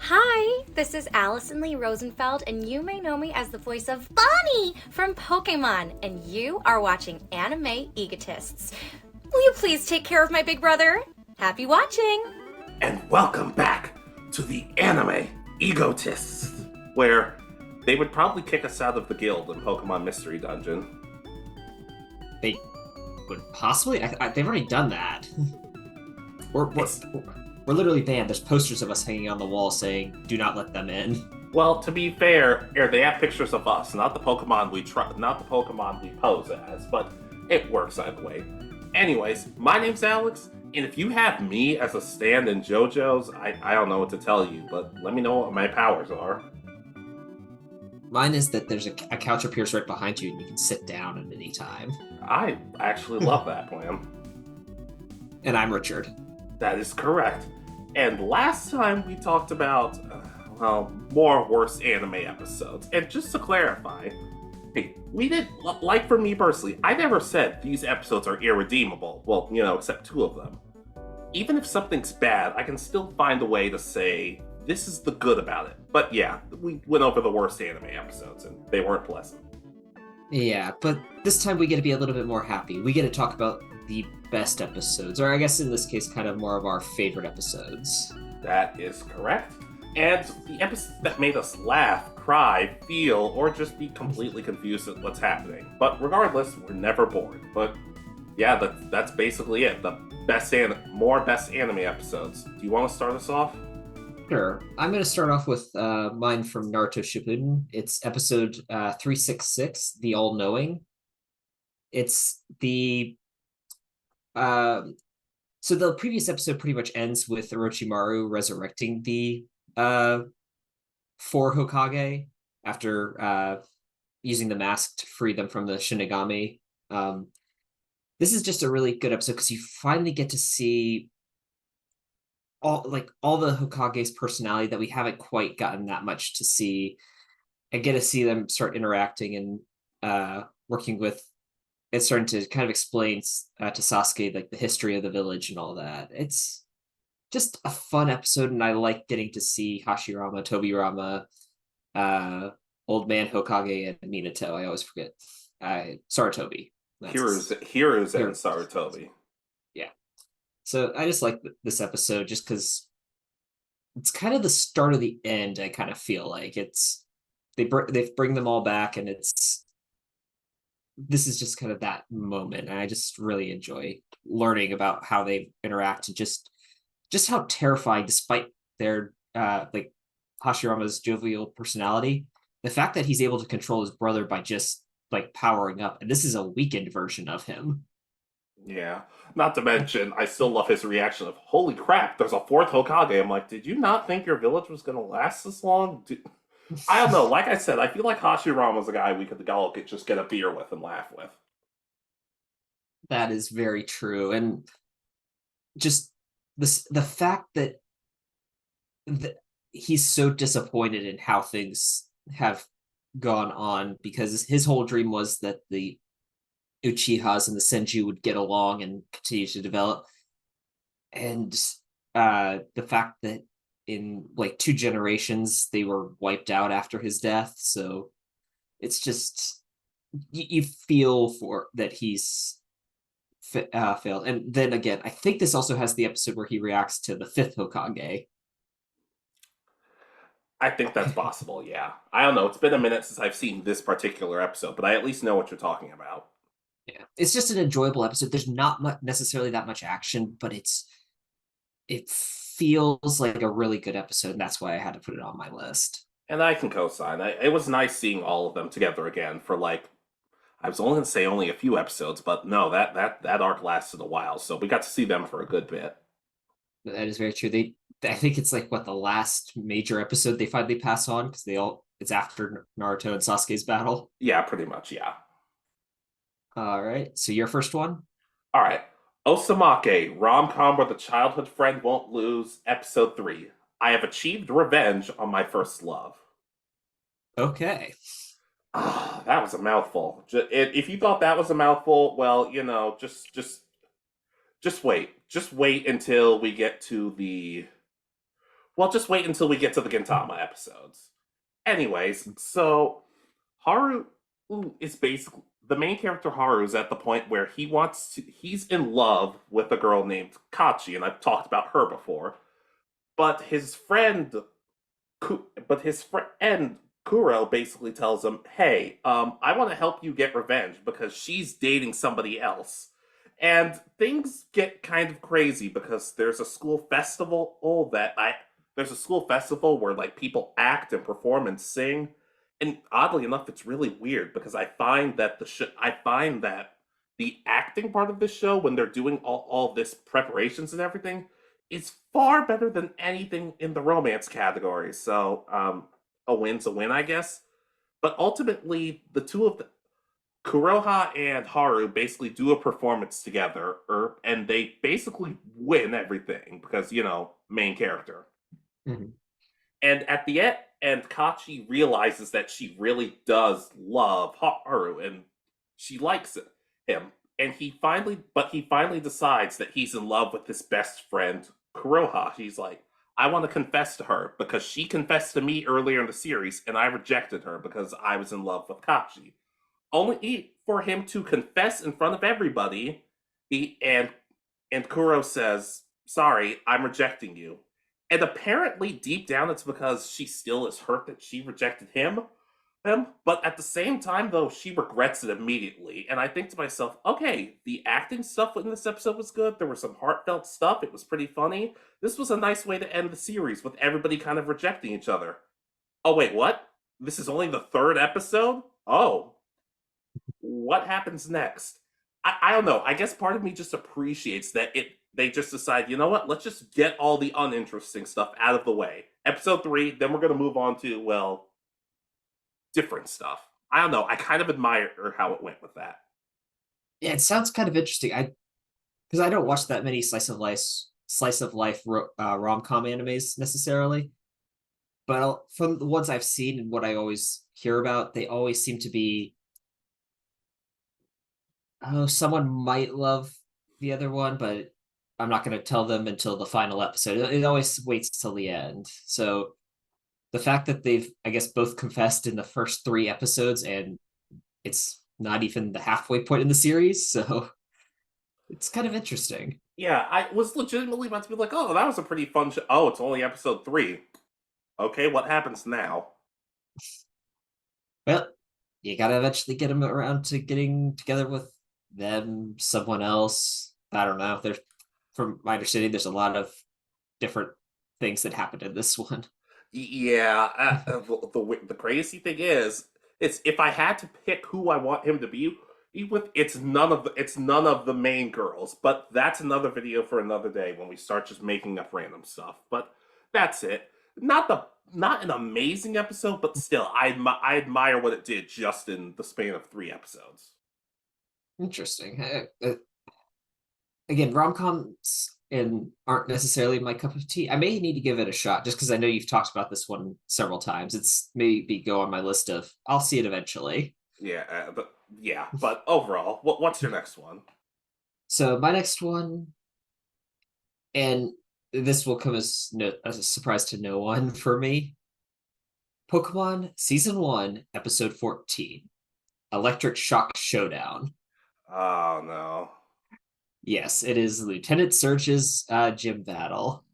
Hi, this is Allison Lee Rosenfeld, and you may know me as the voice of Bonnie from Pokemon, and you are watching Anime Egotists. Will you please take care of my big brother? Happy watching! And welcome back to the Anime Egotists, where they would probably kick us out of the guild in Pokemon Mystery Dungeon. They would possibly. They've already done that. we're, we're, It's- we're literally banned. There's posters of us hanging on the wall saying, "Do not let them in." Well, to be fair, here they have pictures of us, not the Pokemon not the Pokemon we pose as, but it works either way. Anyways, my name's Alex, and if you have me as a stand in JoJo's, I don't know what to tell you, but let me know what my powers are. Mine is that there's a couch appears right behind you, and you can sit down at any time. I actually love that plan. And I'm Richard. That is correct. And last time we talked about, more worst anime episodes. And just to clarify, hey, we did, like for me personally, I never said these episodes are irredeemable. Well, except two of them. Even if something's bad, I can still find a way to say, this is the good about it. But yeah, we went over the worst anime episodes, and they weren't pleasant. Yeah, but this time we get to be a little bit more happy. We get to talk about the best episodes, or I guess in this case, kind of more of our favorite episodes. That is correct. And the episodes that made us laugh, cry, feel, or just be completely confused at what's happening. But regardless, we're never bored. But yeah, that's basically it. The best anime episodes. Do you want to start us off? Sure. I'm going to start off with mine from Naruto Shippuden. It's episode 366, The All-Knowing. It's the... so the previous episode pretty much ends with Orochimaru resurrecting the four Hokage after using the mask to free them from the Shinigami. This is just a really good episode because you finally get to see all the Hokage's personality that we haven't quite gotten that much to see, and get to see them start interacting and working with and starting to kind of explain to Sasuke like the history of the village and all that. It's just a fun episode, and I like getting to see Hashirama, Tobirama, Old Man Hokage, and Minato. I always forget. Sarutobi. Heroes and Sarutobi. Yeah. So I just like this episode just because it's kind of the start of the end. I kind of feel like they bring them all back, and this is just kind of that moment, and I just really enjoy learning about how they interact and just how terrifying, despite their like Hashirama's jovial personality, the fact that he's able to control his brother by just like powering up, and this is a weakened version of him. Yeah. Not to mention, I still love his reaction of, holy crap, there's a fourth Hokage. I'm like, did you not think your village was going to last this long? I don't know. Like I said, I feel like Hashirama's a guy we could all just get a beer with and laugh with. That is very true, and just the fact that he's so disappointed in how things have gone on, because his whole dream was that the Uchihas and the Senju would get along and continue to develop, and the fact that in like 2 generations they were wiped out after his death. So it's just you feel for that he's failed. And then again, I think this also has the episode where he reacts to the fifth Hokage. I think that's possible, yeah. I don't know. It's been a minute since I've seen this particular episode, but I at least know what you're talking about. Yeah, it's just an enjoyable episode. There's not necessarily that much action, but it feels like a really good episode, and that's why I had to put it on my list. And I can co-sign. It was nice seeing all of them together again for I was only going to say only a few episodes, but no, that arc lasted a while, so we got to see them for a good bit. That is very true. I think it's like what the last major episode they finally pass on, because it's after Naruto and Sasuke's battle. Yeah, pretty much, yeah. All right, so your first one. All right. Osamake, rom-com where the childhood friend won't lose, episode 3. I have achieved revenge on my first love. Okay. That was a mouthful. If you thought that was a mouthful, well, just wait. Just wait until we get to the Well, just wait until we get to the Gintama episodes. Anyways, so Haru is basically the main character. Haru is at the point where he's in love with a girl named Kachi, and I've talked about her before. But his friend, his friend Kuro basically tells him, "Hey, I want to help you get revenge because she's dating somebody else." And things get kind of crazy because there's a school festival where like people act and perform and sing, and oddly enough, it's really weird because I find that the acting part of this show when they're doing all this preparations and everything is far better than anything in the romance category. So a win's a win, I guess. But ultimately, the two of the Kuroha and Haru basically do a performance together, and they basically win everything because main character. Mhm. And at the end, and Kachi realizes that she really does love Haru and she likes him. And he finally decides that he's in love with his best friend Kuroha. He's like, I want to confess to her because she confessed to me earlier in the series, and I rejected her because I was in love with Kachi. Only for him to confess in front of everybody, he and Kuro says, "Sorry, I'm rejecting you." And apparently, deep down, it's because she still is hurt that she rejected him. But at the same time, though, she regrets it immediately. And I think to myself, okay, the acting stuff in this episode was good. There was some heartfelt stuff. It was pretty funny. This was a nice way to end the series with everybody kind of rejecting each other. Oh, wait, what? This is only the third episode? Oh, what happens next? I don't know. I guess part of me just appreciates that they just decide, you know what, let's just get all the uninteresting stuff out of the way. Episode 3, then we're gonna move on to, well, different stuff. I don't know. I kind of admire how it went with that. Yeah, it sounds kind of interesting. Because I don't watch that many slice of life rom com animes necessarily, but from the ones I've seen and what I always hear about, they always seem to be, oh, someone might love the other one, but I'm not going to tell them until the final episode. It always waits till the end. So the fact that they've, I guess, both confessed in the first 3 episodes, and it's not even the halfway point in the series, so it's kind of interesting. Yeah, I was legitimately about to be like, oh, that was a pretty fun show. Oh, it's only episode 3. Okay, what happens now? Well, you gotta eventually get them around to getting together with them, someone else. I don't know. There's, from my understanding, there's a lot of different things that happened in this one. Yeah, the crazy thing is, it's if I had to pick who I want him to be with, it's none of the main girls. But that's another video for another day when we start just making up random stuff. But that's it. Not an amazing episode, but still, I admire what it did just in the span of 3 episodes. Interesting. Again, rom coms and aren't necessarily my cup of tea. I may need to give it a shot just because I know you've talked about this one several times. It's maybe go on my list of I'll see it eventually. But overall, what's your next one? So my next one, and this will come as a surprise to no one for me. Pokemon Season 1, Episode 14, Electric Shock Showdown. Oh no. Yes, it is Lieutenant Surge's gym battle.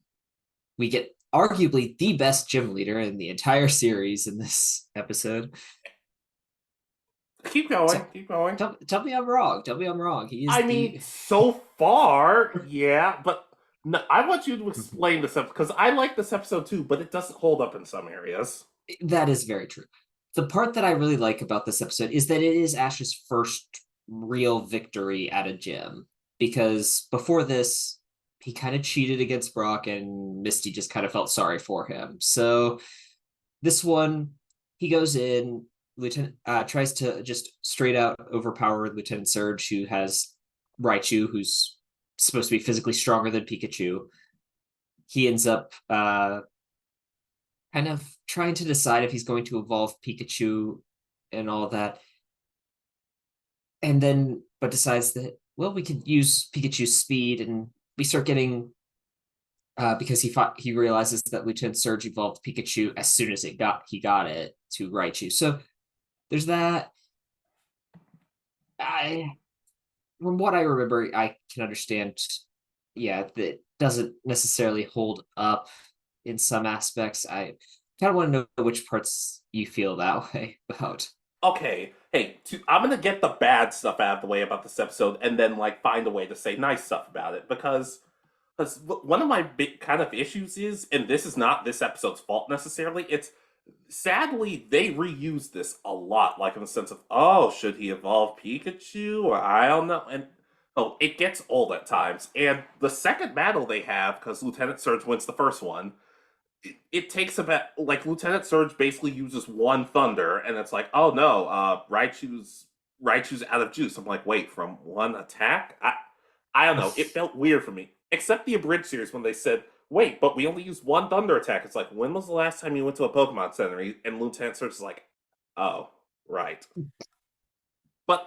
We get arguably the best gym leader in the entire series in this episode. Keep going, So, keep going. tell me I'm wrong. Tell me I'm wrong. He I is mean, the so far, yeah, but no, I want you to explain this episode because I like this episode too, but it doesn't hold up in some areas. that is very true. The part that I really like about this episode is that it is Ash's first real victory at a gym, because before this, he kind of cheated against Brock and Misty just kind of felt sorry for him. So this one, he goes in, Lieutenant tries to just straight out overpower Lieutenant Surge, who has Raichu, who's supposed to be physically stronger than Pikachu. He ends up kind of trying to decide if he's going to evolve Pikachu and all that. And then, but decides that, well, we could use Pikachu's speed, and we start getting because he realizes that Lieutenant Surge evolved Pikachu as soon as he got it to Raichu. So there's that. I From what I remember, I can understand. Yeah, that doesn't necessarily hold up in some aspects. I kind of want to know which parts you feel that way about. Okay, hey, I'm gonna get the bad stuff out of the way about this episode, and then like find a way to say nice stuff about it because one of my big kind of issues is, and this is not this episode's fault necessarily. It's sadly they reuse this a lot, like in the sense of, oh, should he evolve Pikachu, or I don't know, and oh, it gets old at times. And the second battle they have, because Lieutenant Surge wins the first one, it takes about like Lieutenant Surge basically uses one thunder, and it's like, oh no, Raichu's out of juice. I'm like, wait, from one attack? I don't know. It felt weird for me. Except the abridged series when they said, wait, but we only use one thunder attack. It's like, when was the last time you went to a Pokemon Center? And Lieutenant Surge is like, oh, right. But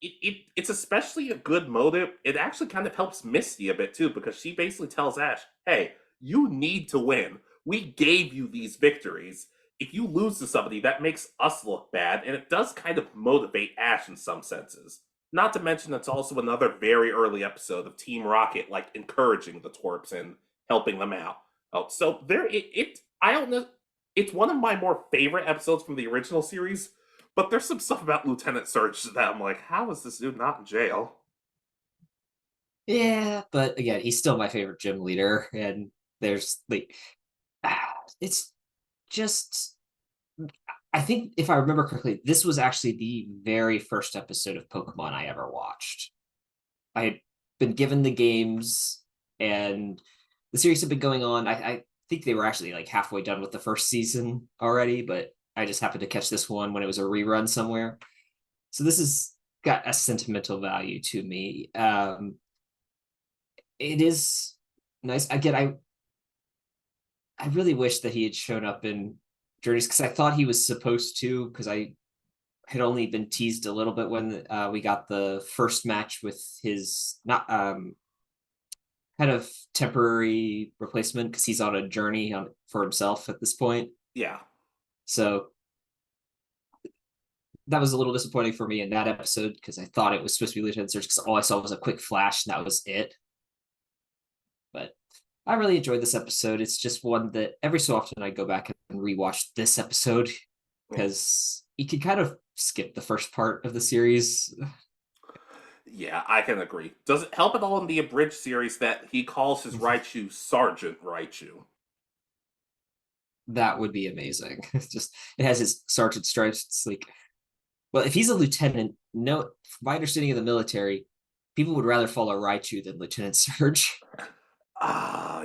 it's especially a good motive. It actually kind of helps Misty a bit too, because she basically tells Ash, hey, you need to win. We gave you these victories. If you lose to somebody, that makes us look bad, and it does kind of motivate Ash in some senses. Not to mention, it's also another very early episode of Team Rocket, like encouraging the twerps and helping them out. Oh, so I don't know. It's one of my more favorite episodes from the original series, but there's some stuff about Lieutenant Surge that I'm like, how is this dude not in jail? Yeah, but again, he's still my favorite gym leader, and there's like, it's just. I think if I remember correctly, this was actually the very first episode of Pokemon I ever watched. I had been given the games, and the series had been going on. I think they were actually like halfway done with the first season already, but I just happened to catch this one when it was a rerun somewhere. So this has got a sentimental value to me. It is nice. Again, I really wish that he had shown up in Journeys because I thought he was supposed to, because I had only been teased a little bit when we got the first match with his not kind of temporary replacement because he's on a journey for himself at this point. Yeah. So that was a little disappointing for me in that episode because I thought it was supposed to be Lieutenant Surge because all I saw was a quick flash and that was it. But I really enjoyed this episode. It's just one that every so often I go back and rewatch this episode because you can kind of skip the first part of the series. Yeah, I can agree. Does it help at all in the abridged series that he calls his Raichu Sergeant Raichu? That would be amazing. It's just it has his sergeant stripes. It's like, well, if he's a lieutenant, no, my understanding of the military, people would rather follow Raichu than Lieutenant Surge.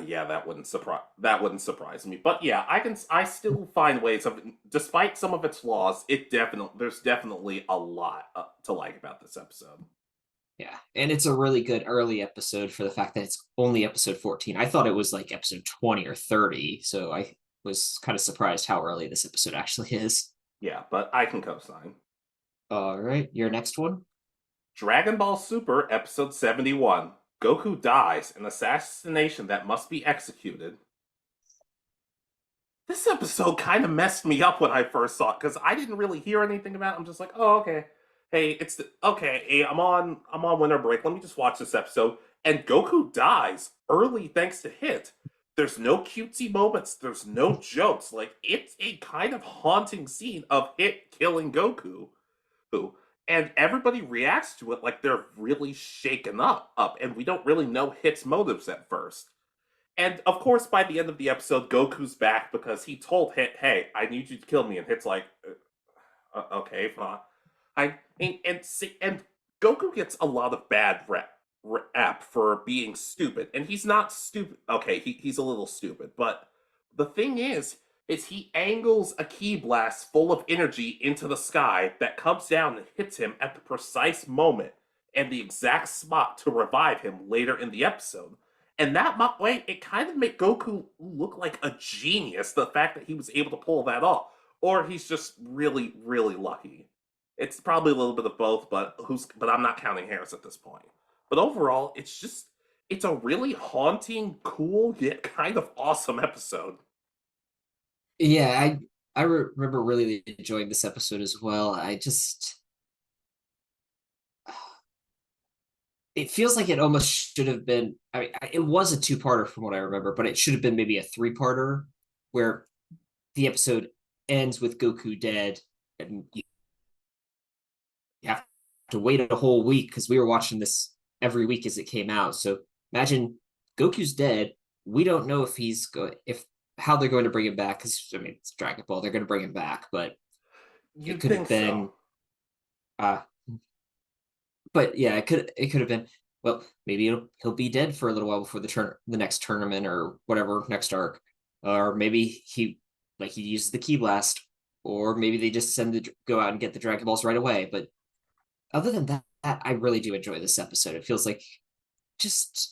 Yeah, that wouldn't surprise me. But yeah, I still find ways of, despite some of its flaws, there's definitely a lot to like about this episode. Yeah, and it's a really good early episode for the fact that it's only episode 14. I thought it was like episode 20 or 30, so I was kind of surprised how early this episode actually is. Yeah, but I can co-sign. All right, your next one. Dragon Ball Super Episode 71. Goku dies, an assassination that must be executed. This episode kind of messed me up when I first saw it because I didn't really hear anything about it. I'm just like, oh, okay. Hey, okay. Hey, I'm on winter break. Let me just watch this episode. And Goku dies early thanks to Hit. There's no cutesy moments. There's no jokes. Like, it's a kind of haunting scene of Hit killing Goku. And everybody reacts to it like they're really shaken up, and we don't really know Hit's motives at first. And of course, by the end of the episode, Goku's back because he told Hit, "Hey, I need you to kill me," and Hit's like, "Okay, fine." And Goku gets a lot of bad rap for being stupid, and he's not stupid. Okay, he's a little stupid, but the thing is he angles a ki blast full of energy into the sky that comes down and hits him at the precise moment and the exact spot to revive him later in the episode. And that way, it kind of made Goku look like a genius, the fact that he was able to pull that off. Or he's just really, really lucky. It's probably a little bit of both, but I'm not counting hairs at this point. But overall, It's a really haunting, cool, yet kind of awesome episode. Yeah, I remember really enjoying this episode as well. I just it feels like it almost should have been. I mean, it was a two-parter from what I remember, but it should have been maybe a three-parter where the episode ends with Goku dead, and you have to wait a whole week because we were watching this every week as it came out. So imagine Goku's dead. We don't know if he's going if how they're going to bring him back because I mean it's Dragon Ball. They're going to bring him back, but it You'd could have think so. been uh but yeah, it could have been well, maybe he'll be dead for a little while before the next tournament or whatever next arc. Or maybe he uses the Ki Blast, or maybe they just go out and get the Dragon Balls right away. But other than that, I really do enjoy this episode. It feels like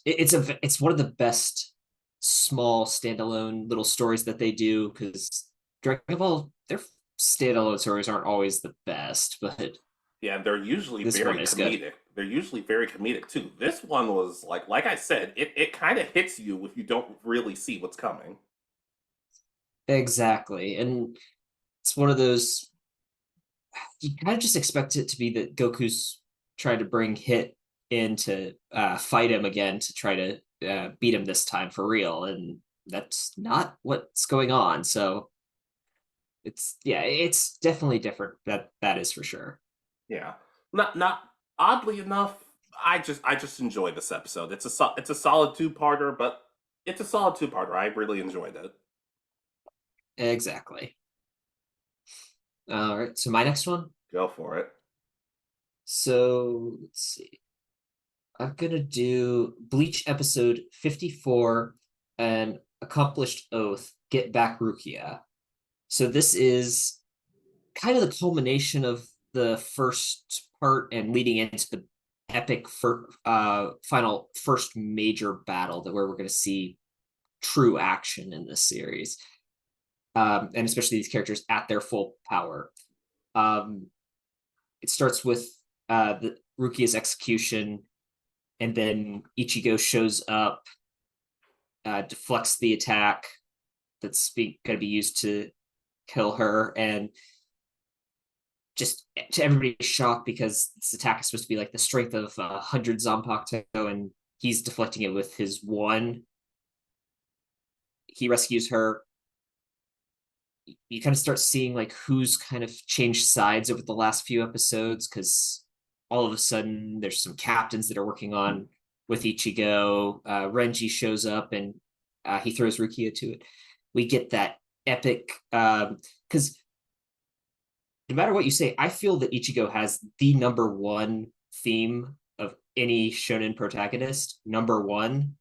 it's one of the best small standalone little stories that they do because Dragon Ball their standalone stories aren't always the best, but Yeah, they're usually this one very is good. comedic. They're usually very comedic too. This one was like I said, it kind of hits you if you don't really see what's coming. Exactly. And it's one of those you kind of just expect it to be that Goku's trying to bring Hit in to fight him again to try to beat him this time for real. And that's not what's going on. So it's definitely different. That is for sure. Yeah. Not oddly enough, I just enjoy this episode. It's a solid two-parter, but it's a solid two-parter. I really enjoyed it. Exactly. All right. So my next one. Go for it. So let's see. I'm gonna do Bleach episode 54 and Accomplished Oath, Get Back Rukia. So this is kind of the culmination of the first part and leading into the epic final first major battle that where we're going to see true action in this series, and especially these characters at their full power. Um, it starts with the Rukia's execution, and then Ichigo shows up, deflects the attack that's going to be used to kill her, and just to everybody's shock because this attack is supposed to be like the strength of 100 Zanpakuto, and he's deflecting it with his one. He rescues her. You kind of start seeing like who's kind of changed sides over the last few episodes because all of a sudden there's some captains that are working on with Ichigo. Renji shows up and he throws Rukia to it. We get that epic because no matter what you say, I feel that Ichigo has the number one theme of any shonen protagonist. Number one.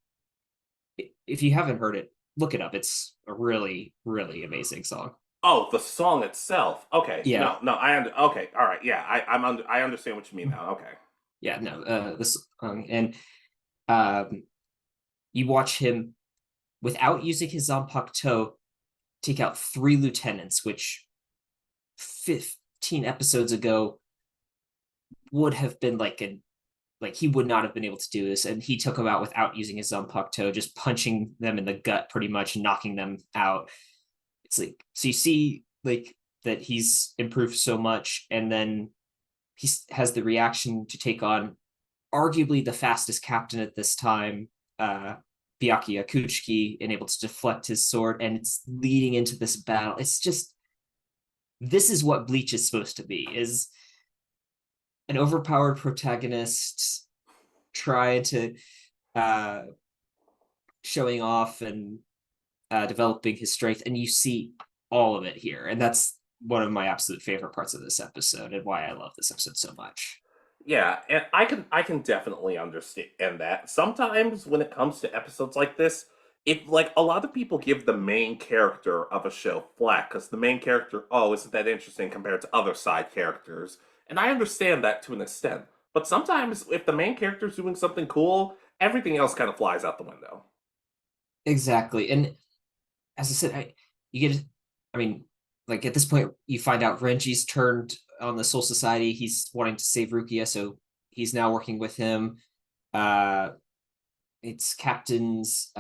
If you haven't heard it, look it up. It's a really, really amazing song. Oh, the song itself. Okay. Yeah, No, okay. All right. Yeah, I understand what you mean now. Okay. yeah, no, this and um, you watch him without using his Zanpakuto take out three lieutenants, which 15 episodes ago would have been like he would not have been able to do this, and he took them out without using his Zanpakuto, just punching them in the gut, pretty much knocking them out. It's like so you see like that he's improved so much, and then he has the reaction to take on arguably the fastest captain at this time, Byakuya Kuchiki, and able to deflect his sword, and it's leading into this battle. It's just this is what Bleach is supposed to be: is an overpowered protagonist trying to uh, showing off and developing his strength, and you see all of it here, and that's one of my absolute favorite parts of this episode, and why I love this episode so much. Yeah, and I can definitely understand that. Sometimes when it comes to episodes like this, it like a lot of people give the main character of a show flack because the main character, oh, isn't that interesting compared to other side characters. And I understand that to an extent. But sometimes if the main character's doing something cool, everything else kind of flies out the window. Exactly, and as I said, you get, I mean, like at this point, you find out Renji's turned on the Soul Society. He's wanting to save Rukia, so he's now working with him. Uh, it's Captains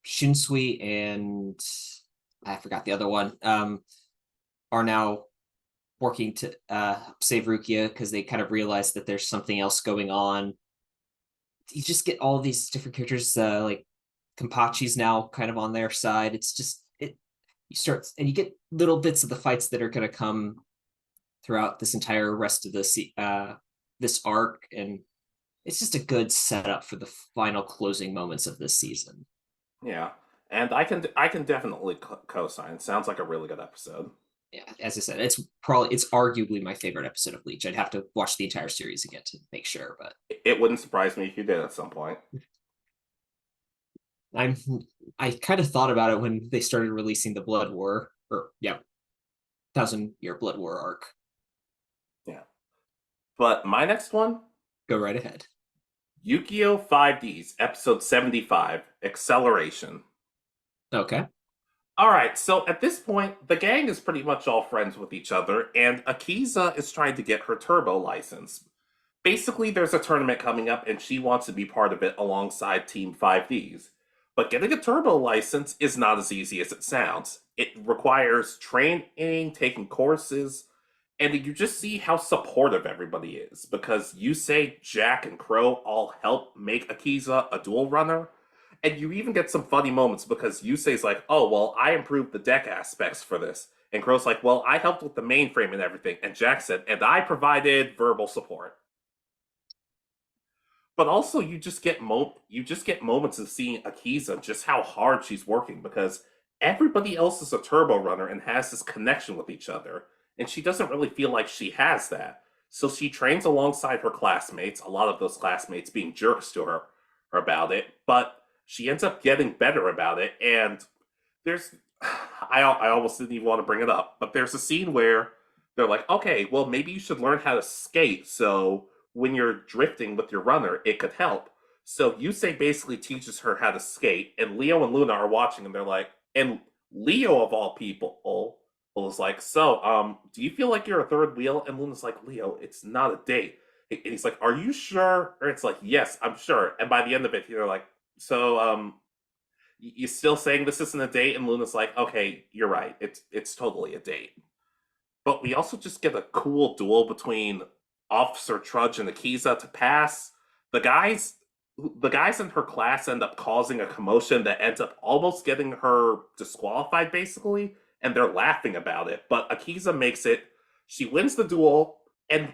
Shunsui and I forgot the other one, are now working to save Rukia because they kind of realize that there's something else going on. You just get all these different characters, like Kampachi's now kind of on their side. It's just it you start and you get little bits of the fights that are going to come throughout this entire rest of this arc, and it's just a good setup for the final closing moments of this season. Yeah, and I can definitely co-sign. Sounds like a really good episode. Yeah, as I said, it's arguably my favorite episode of Bleach. I'd have to watch the entire series again to make sure, but It wouldn't surprise me if you did at some point. I'm I kind of thought about it when they started releasing the Blood War, or yeah, 1,000 Year Blood War arc. Yeah, but my next one, Go right ahead. Yu-Gi-Oh! 5Ds, episode 75, Acceleration. Okay. All right, so at this point, the gang is pretty much all friends with each other, and Akiza is trying to get her turbo license. Basically, there's a tournament coming up, and she wants to be part of it alongside Team 5Ds. But getting a turbo license is not as easy as it sounds. It requires training, taking courses, and you just see how supportive everybody is. Because you say Jack and Crow all help make Akiza a dual runner, and you even get some funny moments because Yusei's like, oh, well, I improved the deck aspects for this. And Crow's like, well, I helped with the mainframe and everything. And Jack said, and I provided verbal support. But also, you just get moments of seeing Akiza just how hard she's working because everybody else is a turbo runner and has this connection with each other, and she doesn't really feel like she has that. So she trains alongside her classmates, a lot of those classmates being jerks to her about it, but she ends up getting better about it. And there's, I almost didn't even want to bring it up, but there's a scene where they're like, okay, well, maybe you should learn how to skate so when you're drifting with your runner, it could help. So Yusei basically teaches her how to skate, and Leo and Luna are watching, and they're like, and Leo of all people is like, so, do you feel like you're a third wheel? And Luna's like, Leo, it's not a date. And he's like, are you sure? Or it's like, yes, I'm sure. And by the end of it, they're like, so, you still saying this isn't a date? And Luna's like, okay, you're right. It's totally a date. But we also just get a cool duel between Officer Trudge and Akiza to pass. The guys the guys in her class end up causing a commotion that ends up almost getting her disqualified basically, and they're laughing about it. But Akiza makes it, she wins the duel, and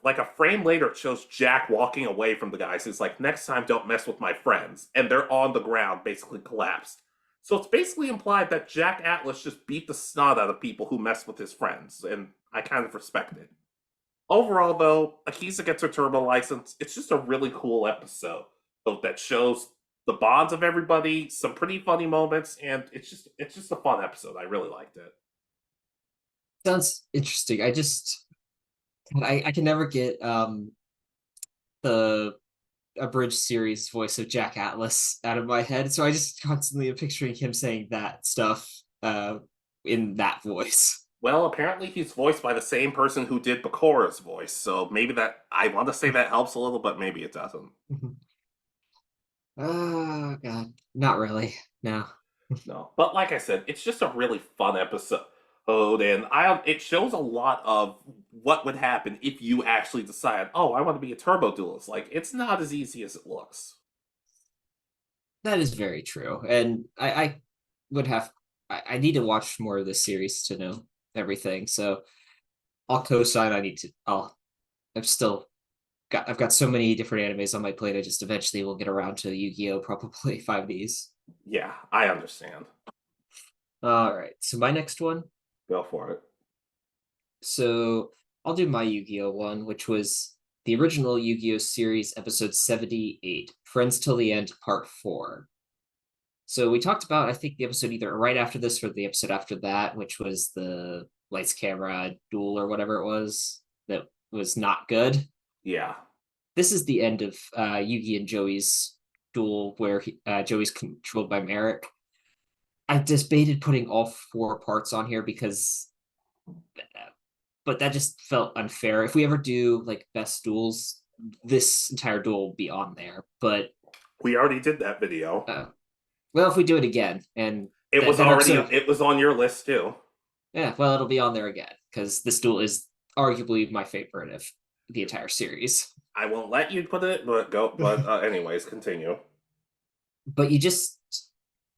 like a frame later it shows Jack walking away from the guys. He's like, next time don't mess with my friends. And they're on the ground, basically collapsed. So it's basically implied that Jack Atlas just beat the snot out of people who mess with his friends, and I kind of respect it. Overall, though, Akiza gets her turbo license. It's just a really cool episode that shows the bonds of everybody, some pretty funny moments, and it's just a fun episode. I really liked it. Sounds interesting. I can never get the abridged series voice of Jack Atlas out of my head, so I just constantly am picturing him saying that stuff in that voice. Well, apparently he's voiced by the same person who did Bakura's voice, so maybe that, I want to say that helps a little, but maybe it doesn't. Oh god, not really. No. No, but like I said, it's just a really fun episode, and it shows a lot of what would happen if you actually decide, oh, I want to be a turbo duelist. Like, it's not as easy as it looks. That is very true. And I would have I need to watch more of this series to know everything. So I'll co-sign. I've still I've got so many different animes on my plate. I just eventually will get around to Yu-Gi-Oh! Probably 5Ds. Yeah, I understand. All right. So my next one. Go for it. So I'll do my Yu-Gi-Oh! One, which was the original Yu-Gi-Oh! Series, episode 78, Friends Till the End, Part 4. So we talked about, I think, the episode either right after this or the episode after that, which was the lights, camera, duel, or whatever it was, that was not good. Yeah. This is the end of Yugi and Joey's duel, where Joey's controlled by Merrick. I debated putting all 4 parts on here because, but that just felt unfair. If we ever do like best duels, this entire duel will be on there. But We already did that video. Uh, well, if we do it again, and It was that already episode, it was on your list too. yeah, well, it'll be on there again because this duel is arguably my favorite of the entire series. I won't let you put it, but go. But anyways, continue. But you just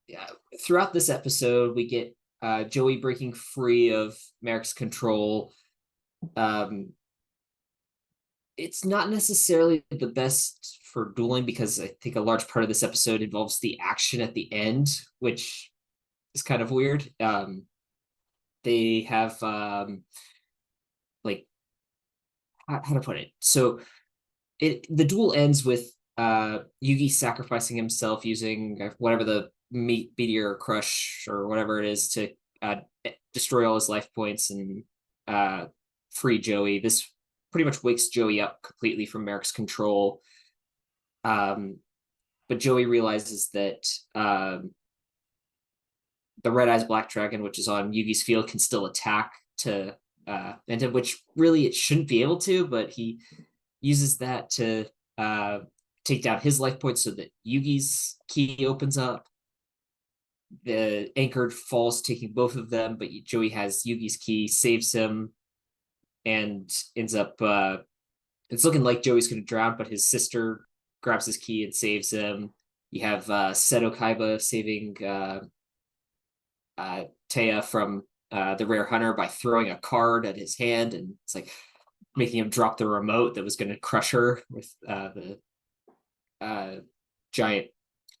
yeah, throughout this episode, we get Joey breaking free of Merrick's control. Um, it's not necessarily the best for dueling because I think a large part of this episode involves the action at the end, which is kind of weird. They have like how to put it. So the duel ends with Yugi sacrificing himself using whatever the meteor crush or whatever it is to destroy all his life points and free Joey. This pretty much wakes Joey up completely from Merrick's control. But Joey realizes that the Red Eyes Black Dragon, which is on Yugi's field, can still attack to and to which really it shouldn't be able to, but he uses that to take down his life points so that Yugi's key opens up. The anchored falls, taking both of them, but Joey has Yugi's key, saves him, and ends up. It's looking like Joey's going to drown, but his sister grabs his key and saves him. You have Seto Kaiba saving Taya from the Rare Hunter by throwing a card at his hand, and it's like making him drop the remote that was going to crush her with the giant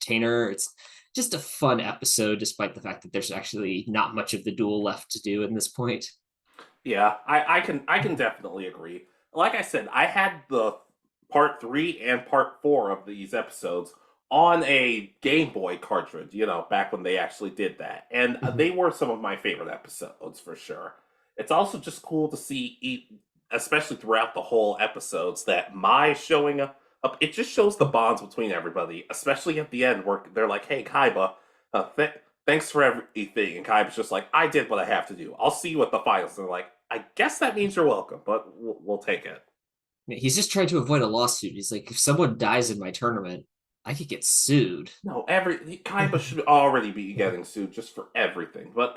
container. It's just a fun episode, despite the fact that there's actually not much of the duel left to do in this point. Yeah, I can definitely agree. Like I said, I had the part 3 and part 4 of these episodes on a Game Boy cartridge, back when they actually did that. And Mhm. they were some of my favorite episodes for sure. It's also just cool to see, especially throughout the whole episodes, that Mai showing up. It just shows the bonds between everybody, especially at the end where they're like, hey, Kaiba, thanks for everything. And Kaiba's just like, I did what I have to do. I'll see you at the finals. And they're like, I guess that means you're welcome, but we'll take it. He's just trying to avoid a lawsuit. He's like, if someone dies in my tournament, I could get sued. No, Kaiba should already be getting sued just for everything. But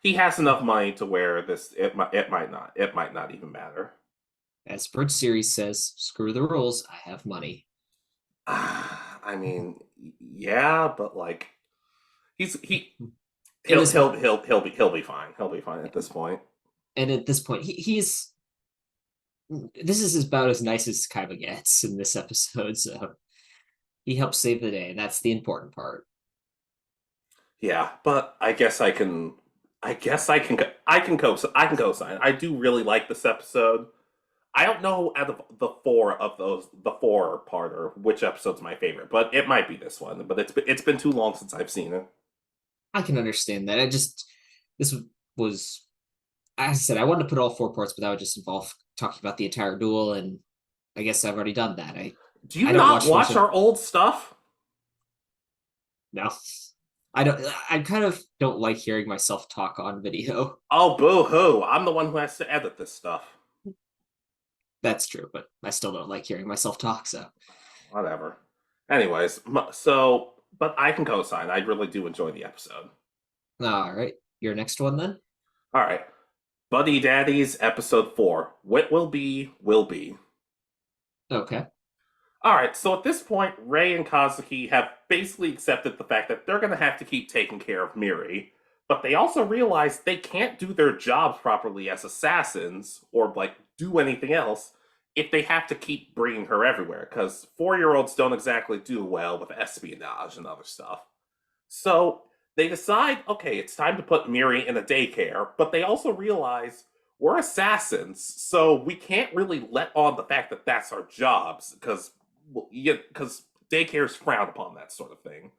he has enough money to where this it might not even matter. As Bird Series says, screw the rules. I have money. I mean, yeah, but like he's he In he'll this he'll he'll he'll be fine. He'll be fine at this point. and at this point, he's this is about as nice as Kaiba gets in this episode. So he helps save the day, and that's the important part. Yeah, but I guess I can. I guess I can co-sign. I do really like this episode. I don't know out of the four parter which episode's my favorite, but it might be this one. But it's been too long since I've seen it. I can understand that. This was as I said, I wanted to put all four parts, but that would just involve talking about the entire duel, and I guess I've already done that. Do you I don't not watch watch our old stuff? no. I don't. I kind of don't like hearing myself talk on video. Oh, boo hoo! I'm the one who has to edit this stuff. That's true, but I still don't like hearing myself talk. So, Whatever. Anyways, but I can co-sign. I really do enjoy the episode. all right, your next one then. All right, Buddy Daddies episode 4. What will be will be. Okay. All right, so at this point, Ray and Kazuki have basically accepted the fact that they're going to have to keep taking care of Miri, but they also realize they can't do their jobs properly as assassins or like do anything else if they have to keep bringing her everywhere, because 4-year-olds don't exactly do well with espionage and other stuff. So they decide, okay, it's time to put Miri in a daycare, but they also realize we're assassins, so we can't really let on the fact that that's our jobs, because daycares frown upon that sort of thing.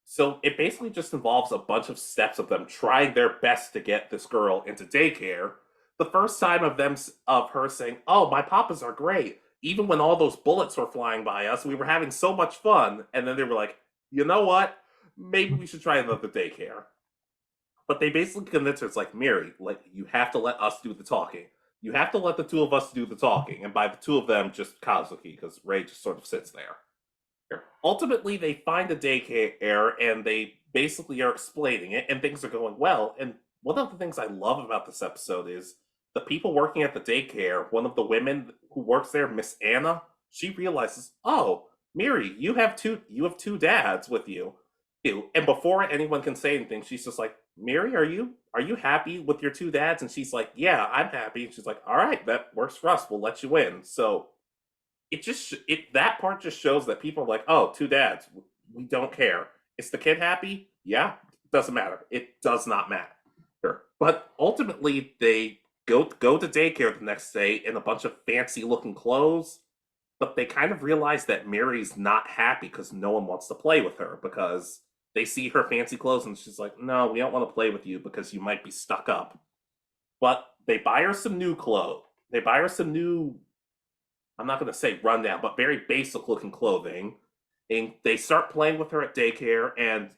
So it basically just involves a bunch of steps of them trying their best to get this girl into daycare. The first time of her saying, "Oh, my papas are great. Even when all those bullets were flying by us, we were having so much fun." And then they were like, "You know what? Maybe we should try another daycare." But they basically convince her it's like, Miri, like you have to let us do the talking. You have to let the two of us do the talking, and by the two of them, just Kazuki, because Ray just sort of sits there. Ultimately, they find a daycare and they basically are explaining it, and things are going well. And one of the things I love about this episode is the people working at the daycare. One of the women who works there, Miss Anna, she realizes, "Oh, Miri, you have two dads with you." And before anyone can say anything, she's just like, "Miri, are you happy with your two dads?" And she's like, "Yeah, I'm happy." And she's like, "All right, that works for us. We'll let you in." So that part just shows that people are like, oh, two dads, we don't care. Is the kid happy? Yeah, doesn't matter. It does not matter. But ultimately, they go to daycare the next day in a bunch of fancy looking clothes. But they kind of realize that Mary's not happy because no one wants to play with her because they see her fancy clothes and she's like, no, we don't want to play with you because you might be stuck up. But they buy her some new clothes. They buy her some new, I'm not going to say rundown, but very basic looking clothing. And they start playing with her at daycare, and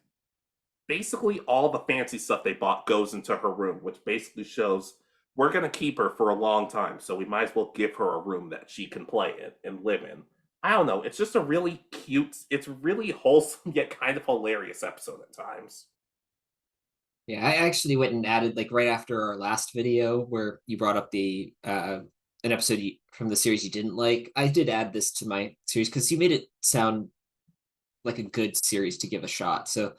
basically all the fancy stuff they bought goes into her room, which basically shows we're going to keep her for a long time, so we might as well give her a room that she can play in and live in. I don't know. It's just a really cute, it's really wholesome yet kind of hilarious episode at times. Yeah, I actually went and added like right after our last video where you brought up the an episode from the series you didn't like. I did add this to my series because you made it sound like a good series to give a shot. So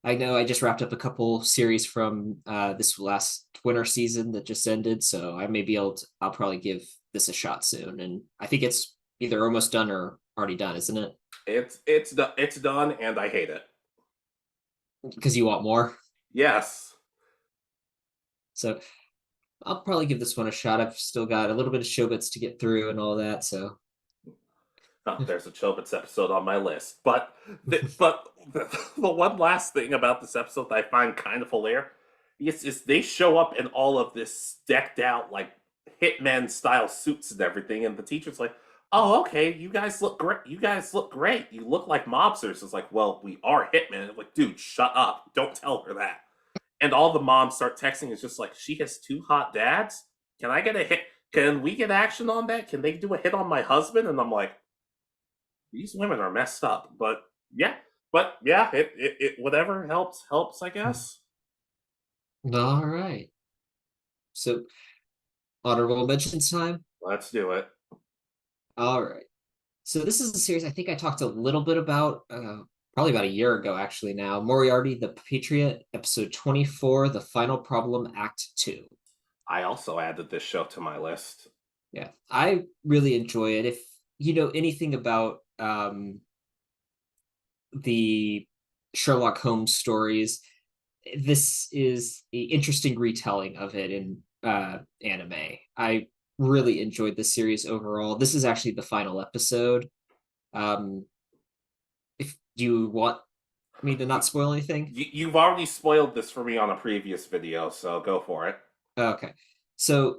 I know I just wrapped up a couple series from this last winter season that just ended, so I may be able to. I'll probably give this a shot soon, and I think it's either almost done or already done, isn't it? It's done, and I hate it. Because you want more. Yes. So I'll probably give this one a shot. I've still got a little bit of showbits to get through and all that. So Oh, there's a Chobits episode on my list. But the one last thing about this episode that I find kind of hilarious is they show up in all of this decked out like hitmen style suits and everything, and the teacher's like, "Oh, okay, you guys look great. You guys look great. You look like mobsters." It's like, "Well, we are hitmen." I'm like, dude, shut up! Don't tell her that. And all the moms start texting. It's just like, she has two hot dads. Can I get a hit? Can we get action on that? Can they do a hit on my husband? And I'm like, these women are messed up. But yeah, it whatever helps, I guess. all right. So honorable mentions time. Let's do it. All right. So this is a series I think I talked a little bit about probably about a year ago actually now. Moriarty the Patriot, episode 24, The Final Problem, Act 2. I also added this show to my list. Yeah, I really enjoy it. If you know anything about the Sherlock Holmes stories, this is an interesting retelling of it in anime. I really enjoyed the series overall. This is actually the final episode. Um, if you want me to not spoil anything, You've already spoiled this for me on a previous video, so go for it. okay. So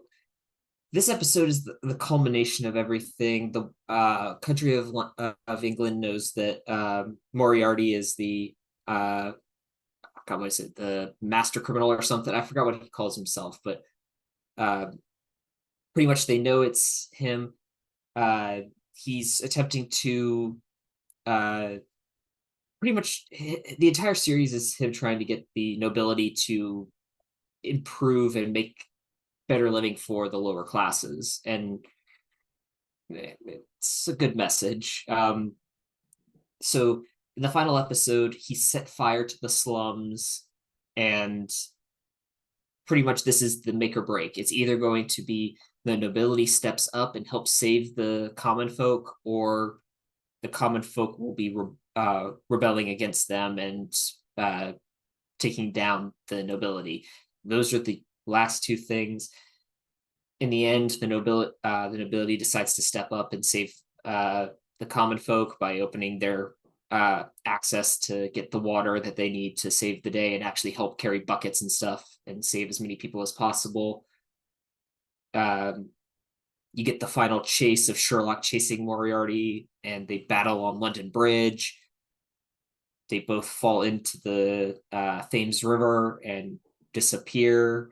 this episode is the culmination of everything. The country of England knows that Moriarty is the God, what is it? The master criminal or something. I forgot what he calls himself, but uh, pretty much they know it's him. He's attempting to pretty much the entire series is him trying to get the nobility to improve and make better living for the lower classes, and it's a good message. So in the final episode, he set fire to the slums, and pretty much this is the make or break. It's either going to be the nobility steps up and helps save the common folk, or the common folk will be rebelling against them and taking down the nobility. Those are the last two things. In the end, the nobility decides to step up and save the common folk by opening their access to get the water that they need to save the day and actually help carry buckets and stuff and save as many people as possible. You get the final chase of Sherlock chasing Moriarty, and they battle on London Bridge. They both fall into the Thames River and disappear.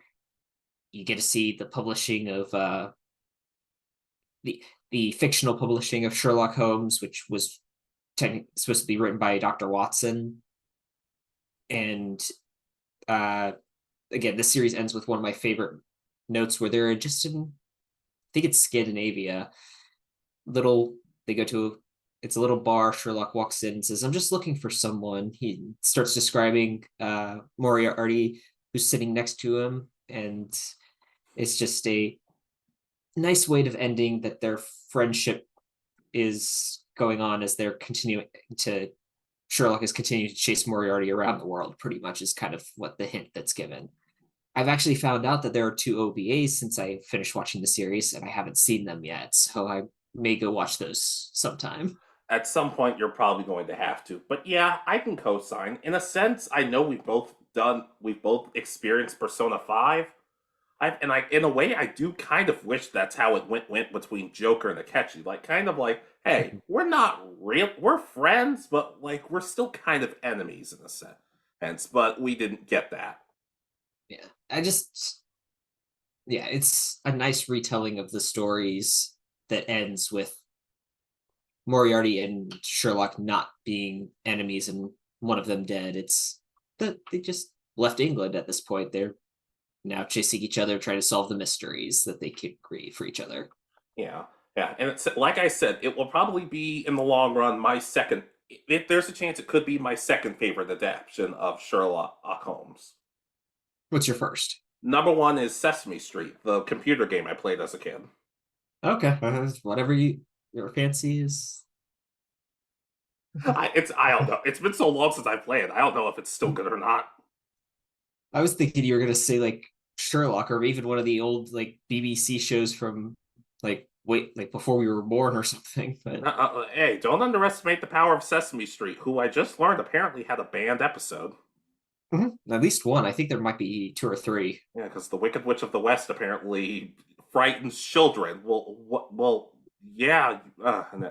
You get to see the publishing of the fictional publishing of Sherlock Holmes, which was supposed to be written by Dr. Watson. And uh, again, this series ends with one of my favorite notes where they're just in, I think it's Scandinavia. Little, they go to, it's a little bar. Sherlock walks in and says, "I'm just looking for someone." He starts describing Moriarty, who's sitting next to him. And it's just a nice way of ending that their friendship is going on as they're continuing to Sherlock is continuing to chase Moriarty around the world, pretty much is kind of what the hint that's given. I've actually found out that there are two OVAs since I finished watching the series, and I haven't seen them yet, so I may go watch those sometime. At some point, you're probably going to have to. But yeah, I can co-sign. In a sense, I know we've both experienced Persona 5. In a way, I do kind of wish that's how it went between Joker and Akechi. Like, kind of like, hey, we're not real, we're friends, but like we're still kind of enemies in a sense. But we didn't get that. Yeah, I just, yeah, it's a nice retelling of the stories that ends with Moriarty and Sherlock not being enemies and one of them dead. It's that they just left England at this point. They're now chasing each other, trying to solve the mysteries that they could create for each other. Yeah, yeah, and it's like I said, it will probably be in the long run my second. If there's a chance, it could be my second favorite adaptation of Sherlock Holmes. What's your first? Number one is Sesame Street, the computer game I played as a kid. Okay, whatever your fancy is. I don't know. It's been so long since I played. I don't know if it's still good or not. I was thinking you were gonna say like Sherlock or even one of the old like BBC shows from like before we were born or something. But Hey, don't underestimate the power of Sesame Street, who I just learned apparently had a banned episode. at least one. I think there might be two or three. Yeah, because the Wicked Witch of the West apparently frightens children. Well, what? Well, yeah,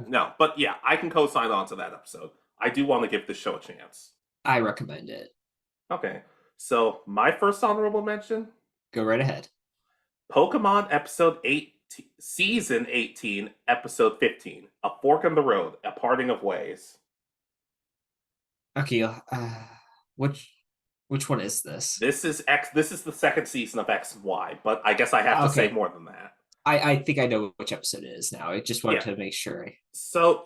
no, but yeah, I can co-sign on to that episode. I do want to give this show a chance. I recommend it. Okay, so my first honorable mention: Go right ahead. Pokemon Episode 8, Season 18, Episode 15, A Fork in the Road, A Parting of Ways. Okay, which which one is this? This is X. This is the second season of X and Y, but I guess I have to say Okay, more than that. I think I know which episode it is now. I just wanted Yeah. to make sure. So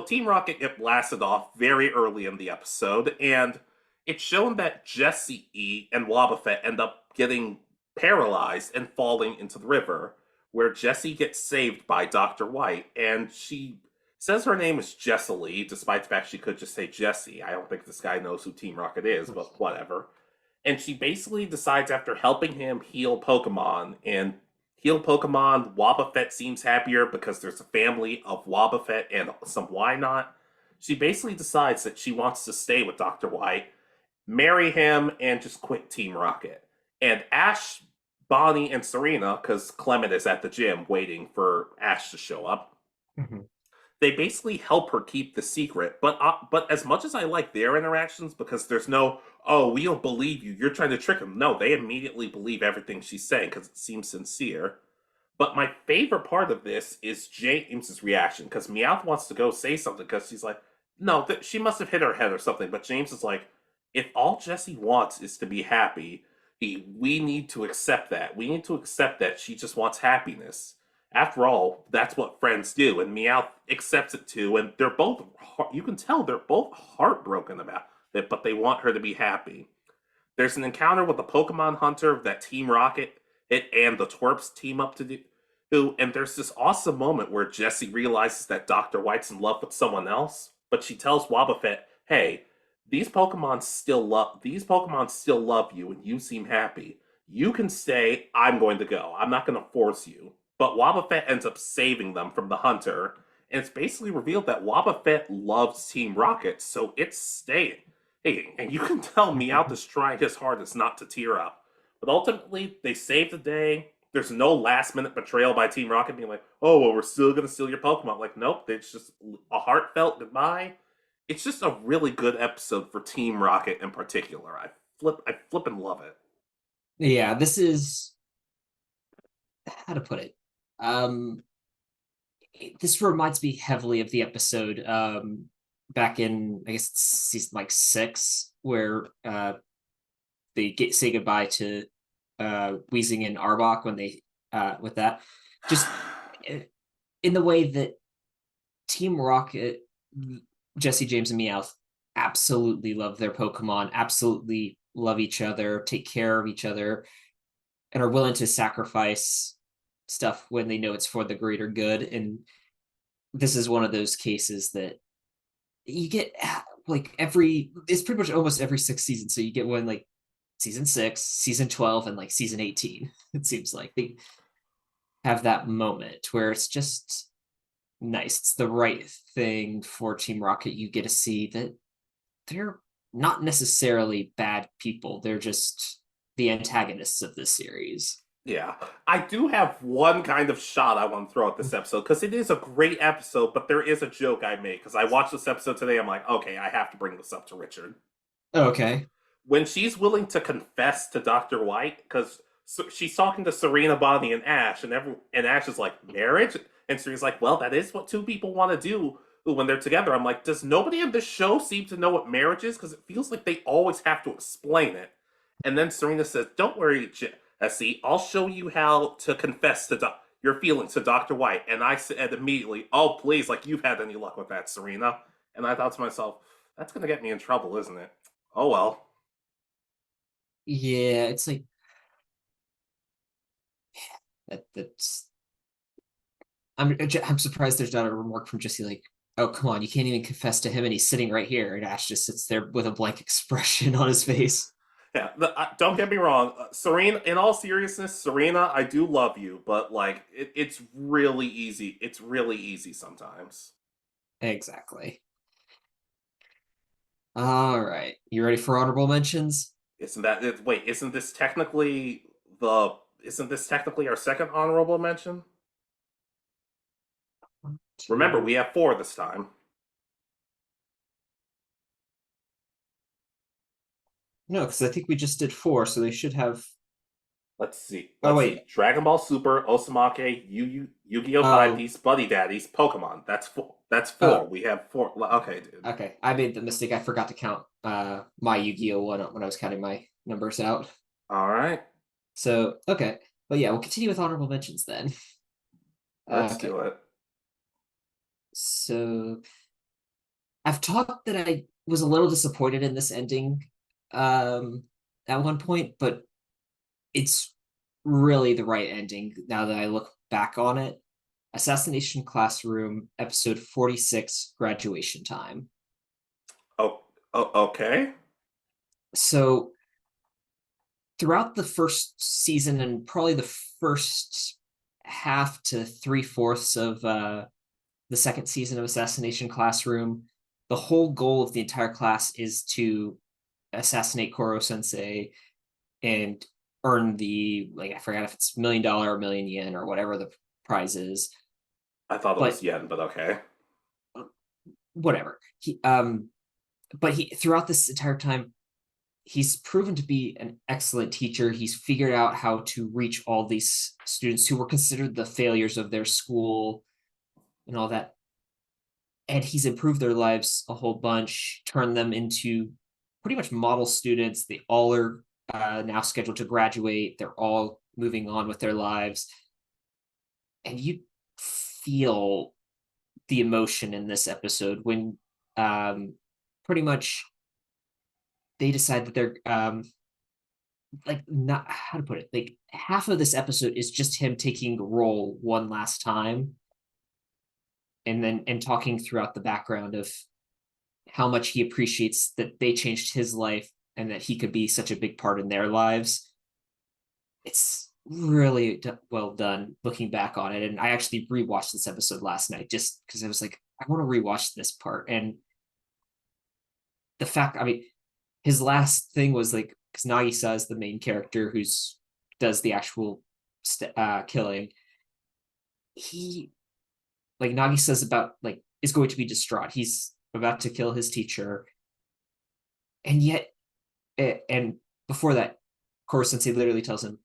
Team Rocket get blasted off very early in the episode, and it's shown that Jessie and Wobbuffet end up getting paralyzed and falling into the river, where Jessie gets saved by Dr. White, and she says her name is Jessie, despite the fact she could just say Jessie. I don't think this guy knows who Team Rocket is, but whatever. And she basically decides after helping him heal Pokemon, Wobbuffet seems happier because there's a family of Wobbuffet and some Wynot. She basically decides that she wants to stay with Dr. White, marry him, and just quit Team Rocket. And Ash, Bonnie, and Serena, because Clement is at the gym waiting for Ash to show up, Mhm. they basically help her keep the secret. But as much as I like their interactions, because there's no, oh, we don't believe you, you're trying to trick him. No, they immediately believe everything she's saying because it seems sincere. But my favorite part of this is James's reaction, because Meowth wants to go say something because she's like, no, she must have hit her head or something. But James is like, if all Jessie wants is to be happy, we need to accept that. We need to accept that she just wants happiness. After all, that's what friends do, and Meowth accepts it too. And they're both, you can tell they're both heartbroken about it, but they want her to be happy. There's an encounter with a Pokemon hunter that Team Rocket and the Twerps team up to do. And there's this awesome moment where Jessie realizes that Dr. White's in love with someone else, but she tells Wobbuffet, hey, these Pokemon still love you and you seem happy. You can stay, I'm going to go. I'm not gonna force you. But Wobbuffet ends up saving them from the hunter, and it's basically revealed that Wobbuffet loves Team Rocket, so it's staying. Hey, and you can tell Meowth is trying his hardest not to tear up. But ultimately, they save the day. There's no last minute betrayal by Team Rocket being like, oh, well, we're still going to steal your Pokemon. Like, nope, it's just a heartfelt goodbye. It's just a really good episode for Team Rocket in particular. I flip and love it. Yeah, this is how to put it. This reminds me heavily of the episode back in, I guess it's season like 6, where they say goodbye to Weezing and Arbok when they with that. Just in the way that Team Rocket, Jesse James and Meowth absolutely love their Pokemon, absolutely love each other, take care of each other, and are willing to sacrifice stuff when they know it's for the greater good. And this is one of those cases that you get like it's pretty much almost every 6 season. So you get one like season 6, season 12, and like season 18. It seems like they have that moment where it's just nice. It's the right thing for Team Rocket. You get to see that they're not necessarily bad people. They're just the antagonists of this series. Yeah, I do have one kind of shot I want to throw at this episode because it is a great episode, but there is a joke I made because I watched this episode today. I'm like, okay, I have to bring this up to Richard. Okay. When she's willing to confess to Dr. White, because she's talking to Serena, Bonnie, and Ash, and Ash is like, marriage? And Serena's like, well, that is what two people want to do when they're together. I'm like, does nobody in this show seem to know what marriage is? Because it feels like they always have to explain it. And then Serena says, don't worry, Essie, I'll show you how to confess to your feelings to Dr. White. And I said immediately, oh, please, like you've had any luck with that, Serena. And I thought to myself, that's going to get me in trouble, isn't it? Oh, well. Yeah, it's like that's I'm surprised there's not a remark from Jesse like, oh come on, you can't even confess to him and he's sitting right here. And Ash just sits there with a blank expression on his face. Yeah, don't get me wrong, Serena. In all seriousness, Serena, I do love you, but like, it's really easy. It's really easy sometimes. Exactly. All right. You ready for honorable mentions? Wait? The? Isn't this technically our second honorable mention? Remember, we Two. have four this time. No, because I think we just did 4, so they should have. Let's see. Oh Let's wait. see. Dragon Ball Super, Osamake, Yu-Gi-Oh! Oh, Timepiece, Buddy Daddies, Pokemon. That's four. That's oh, four. We have four. Okay, dude. okay. I made the mistake. I forgot to count my Yu-Gi-Oh one when I was counting my numbers out. All right, So okay, but yeah, we'll continue with honorable mentions then. let's Okay, do it. so I've talked that I was a little disappointed in this ending um at one point, but it's really the right ending now that I look back on it. Assassination Classroom, episode 46, graduation time. Oh, okay. So throughout the first season and probably the first half to 3/4 of the second season of Assassination Classroom, the whole goal of the entire class is to assassinate Koro Sensei and earn the, like, I forgot if it's $1,000,000 or million yen or whatever the prize is, I thought it was but yen, but okay. whatever. But he throughout this entire time, he's proven to be an excellent teacher. He's figured out how to reach all these students who were considered the failures of their school and all that. And he's improved their lives a whole bunch, turned them into pretty much model students. They all are now scheduled to graduate. They're all moving on with their lives. And you feel the emotion in this episode when pretty much they decide that they're like, not how to put it, like half of this episode is just him taking role one last time and talking throughout the background of how much he appreciates that they changed his life and that he could be such a big part in their lives. It's really well done looking back on it. And I actually rewatched this episode last night just because I was like, I want to rewatch this part. And the fact, I mean, his last thing was like, because Nagisa is the main character who's does the actual killing. He, like, Nagisa's about, like, is going to be distraught. He's about to kill his teacher, and yet, and before that, Koro Sensei literally tells him,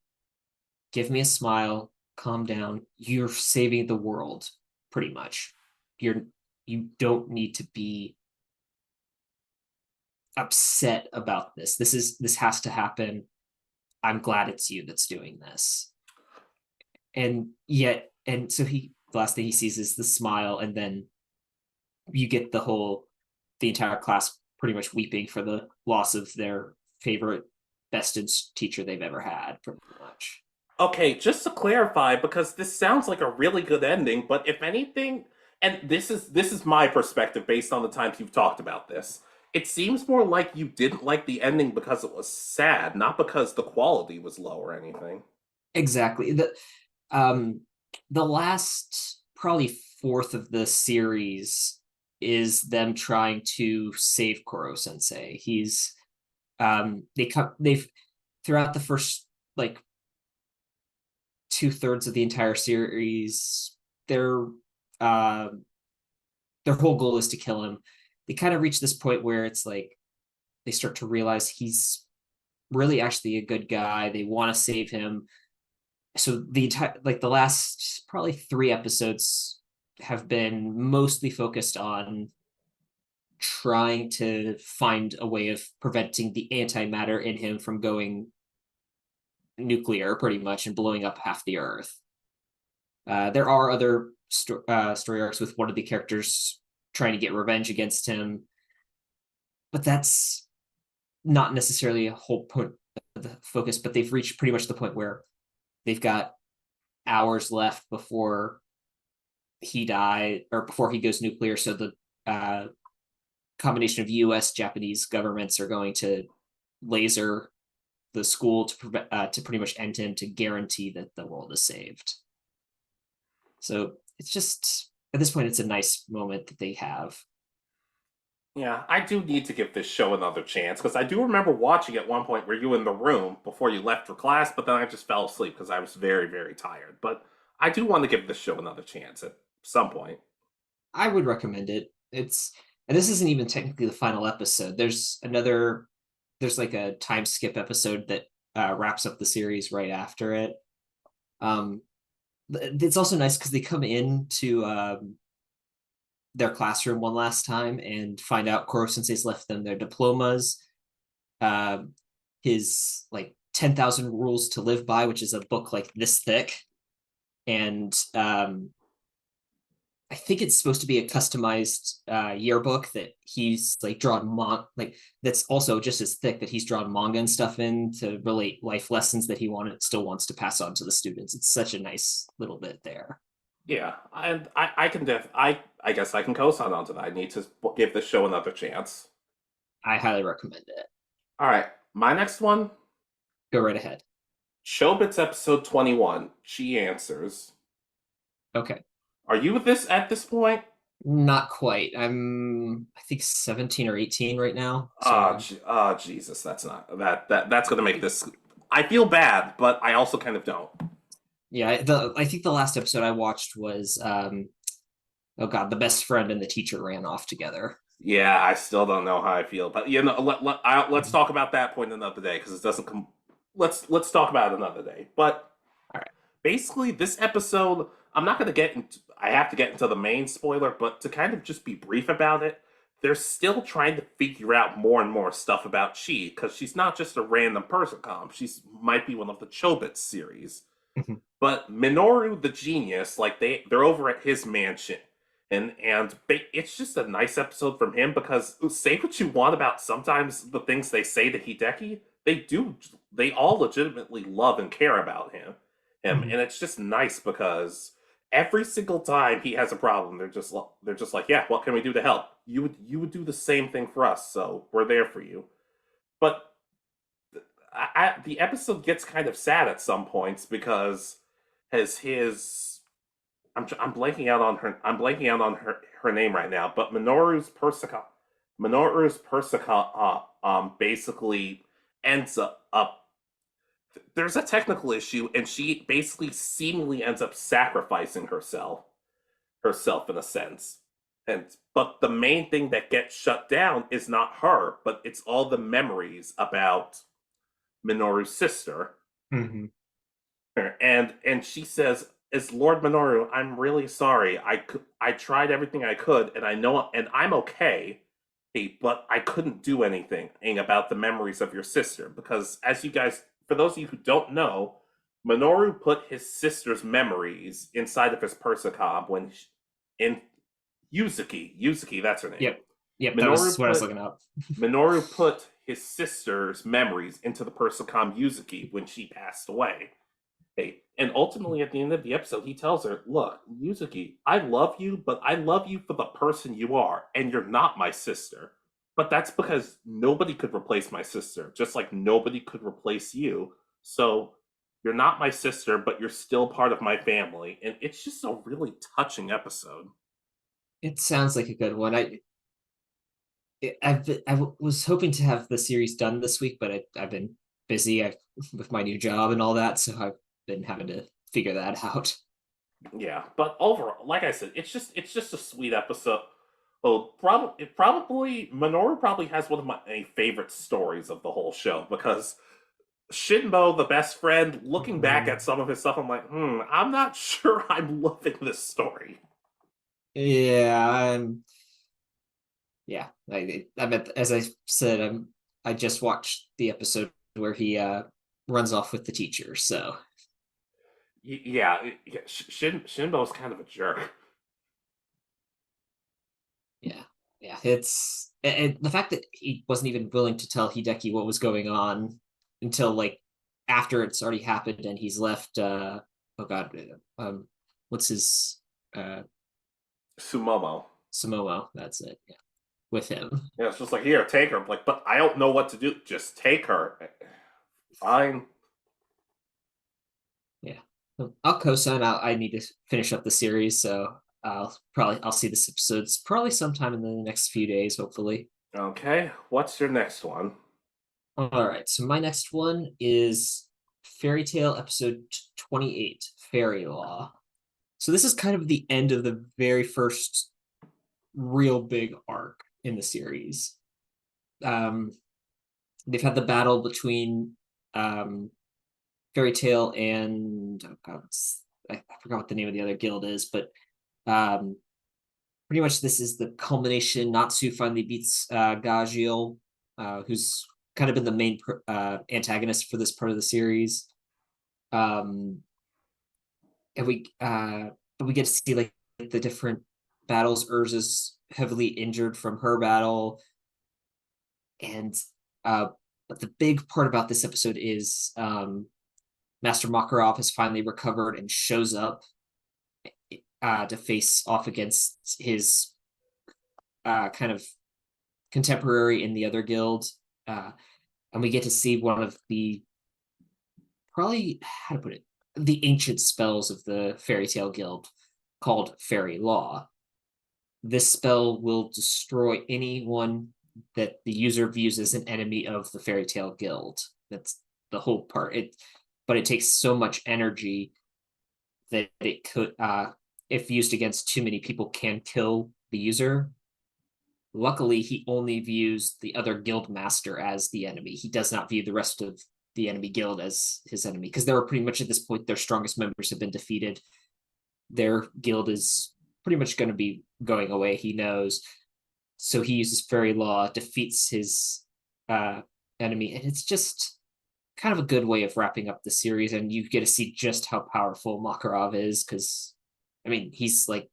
"Give me a smile, calm down. You're saving the world, pretty much. You're you don't need to be upset about this. This has to happen. I'm glad it's you that's doing this. And yet, and so the last thing he sees is the smile, and then you get the entire class pretty much weeping for the loss of their favorite bested teacher they've ever had, pretty much. Okay, just to clarify, because this sounds like a really good ending, but if anything, and this is my perspective based on the times you've talked about this. It seems more like you didn't like the ending because it was sad, not because the quality was low or anything. Exactly. Um the last probably fourth of the series is them trying to save Koro Sensei. They've throughout the first like 2/3 of the entire series, their uh their whole goal is to kill him. They kind of reach this point where it's like they start to realize he's really actually a good guy. They want to save him. So the entire like the last probably 3 episodes have been mostly focused on trying to find a way of preventing the antimatter in him from going nuclear pretty much and blowing up half the earth. There are other story arcs with one of the characters trying to get revenge against him, but that's not necessarily a whole point of the focus. But they've reached pretty much the point where they've got hours left before he died or before he goes nuclear. So the combination of U.S. Japanese governments are going to laser the school to pretty much end him to guarantee that the world is saved. So it's just at this point, it's a nice moment that they have. Yeah, I do need to give this show another chance because I do remember watching at one point where you were in the room before you left for class, but then I just fell asleep because I was very, very tired. But I do want to give this show another chance at some point. I would recommend it. And this isn't even technically the final episode. There's like a time skip episode that wraps up the series right after it. Um, it's also nice because they come into their classroom one last time and find out Koro Sensei's left them their diplomas, uh, his like 10,000 rules to live by, which is a book like this thick, and I think it's supposed to be a customized yearbook that he's like like that's also just as thick that he's drawn manga and stuff in to relate life lessons that he still wants to pass on to the students. It's such a nice little bit there. Yeah, and I guess I can co-sign onto that. I need to give this show another chance. I highly recommend it. All right, my next one, Go right ahead. Chobits episode 21. She answers. Okay. Are you with this at this point? Not quite. I think 17 or 18 right now. Ah, So Jesus, that's not that's gonna make this. I feel bad, but I also kind of don't. yeah, I think the last episode I watched was oh god, the best friend and the teacher ran off together. Yeah, I still don't know how I feel, but let's talk about that point another day because it doesn't come. Let's talk about it another day. But All right. basically, this episode, I'm not going to get into. I have to get into the main spoiler, but to kind of just be brief about it, they're still trying to figure out more and more stuff about Chi because she's not just a random person comp. She's might be one of the Chobits series. But Minoru the genius, like they're over at his mansion, and it's just a nice episode from him because say what you want about sometimes the things they say to Hideki, they all legitimately love and care about him, and it's just nice because every single time he has a problem, they're just like, yeah, what can we do to help? You would do the same thing for us, so we're there for you. But the episode gets kind of sad at some points because his I'm blanking out on her name right now, but Minoru's Persica basically ends up there's a technical issue and she basically seemingly ends up sacrificing herself in a sense. But the main thing that gets shut down is not her, but it's all the memories about Minoru's sister. Mm-hmm. And she says, "As Lord Minoru, I'm really sorry. I tried everything I could, and I know, and I'm okay. hey, but I couldn't do anything about the memories of your sister because, as you guys, for those of you who don't know, Minoru put his sister's memories inside of his Persicom in Yuzuki, that's her name. Yep. Yep, that was Minoru what I was put looking up. Minoru put his sister's memories into the Persicom Yuzuki when she passed away. Hey, and ultimately at the end of the episode, he tells her, "Look, Yuzuki, I love you, but I love you for the person you are, and you're not my sister. But that's because nobody could replace my sister, just like nobody could replace you. So you're not my sister, but you're still part of my family." And it's just a really touching episode. It sounds like a good one. Was hoping to have the series done this week, but I've been busy with my new job and all that, so I've been having to figure that out. Yeah, but overall, like I said, it's just a sweet episode. Well, probably Minoru probably has one of my favorite stories of the whole show because Shinbo, the best friend, looking back at some of his stuff, I'm like, I'm not sure I'm loving this story. Yeah, yeah. I mean, as I said, I just watched the episode where he runs off with the teacher, so Yeah, Shinbo's kind of a jerk. yeah, yeah. It's and the fact that he wasn't even willing to tell Hideki what was going on until like after it's already happened and he's left. Oh God, what's his uh Sumomo. Samoa? That's it. Yeah, with him. Yeah, it's just like, here, take her. I'm like, but I don't know what to do. Just take her. Fine. Yeah, I'll co-sign. I need to finish up the series, so I'll see this episodes probably sometime in the next few days, hopefully. Okay, what's your next one? All right, so my next one is Fairy Tale episode 28, Fairy Law. So this is kind of the end of the very first real big arc in the series. Um, they've had the battle between Fairy Tale and oh God, I forgot what the name of the other guild is, but um, pretty much this is the culmination. Natsu finally beats Gagil, who's kind of been the main antagonist for this part of the series. Um, and we get to see like the different battles. Urza's heavily injured from her battle, and but the big part about this episode is Master Makarov has finally recovered and shows up to face off against his kind of contemporary in the other guild. Uh, and we get to see one of the probably how to put it the ancient spells of the Fairy Tale Guild called Fairy Law. This spell will destroy anyone that the user views as an enemy of the Fairy Tale Guild. That's the whole part. But it takes so much energy that it could, if used against too many people, can kill the user. Luckily, he only views the other guild master as the enemy. He does not view the rest of the enemy guild as his enemy because they were pretty much at this point their strongest members have been defeated. Their guild is pretty much going to be going away. He knows, so he uses fairy law, defeats his enemy, and it's just kind of a good way of wrapping up the series. And you get to see just how powerful Makarov is because, I mean, he's like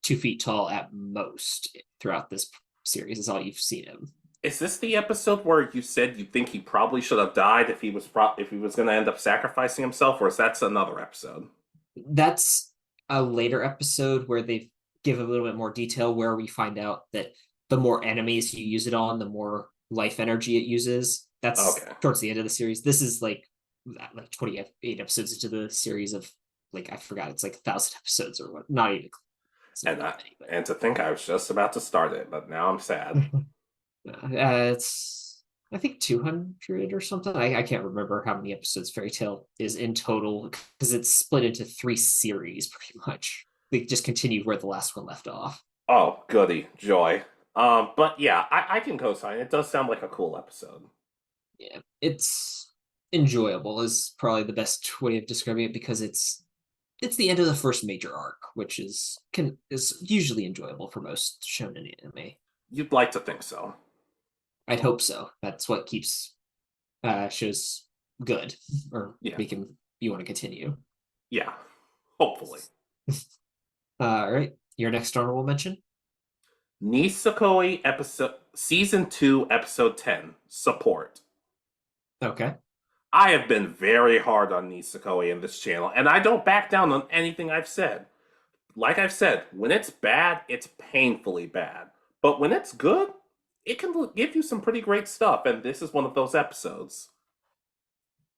2 feet tall at most throughout this series. Is all you've seen him. Is this the episode where you said you think he probably should have died if he was going to end up sacrificing himself, or is that another episode? That's a later episode where they give a little bit more detail where we find out that the more enemies you use it on, the more life energy it uses. That's Okay. towards the end of the series. This is like 28 episodes into the series of like I forgot it's like 1,000 episodes or what. Not even. And to think I was just about to start it, but now I'm sad. It's I think 200 or something. I can't remember how many episodes Fairy Tale is in total because it's split into 3 series pretty much. They just continued where the last one left off. Oh, goody, joy. But yeah, I can co-sign. It does sound like a cool episode. Yeah, it's enjoyable is probably the best way of describing it because it's the end of the first major arc, which is usually enjoyable for most shonen anime. You'd like to think so. I'd hope so. That's what keeps shows good or Yeah. making you want to continue. Yeah. Hopefully. All right, your next honorable mention. Nisakoi episode season 2 episode 10 support. Okay. I have been very hard on Nisakoi in this channel, and I don't back down on anything I've said. Like I've said, when it's bad, it's painfully bad. But when it's good, it can give you some pretty great stuff, and this is one of those episodes.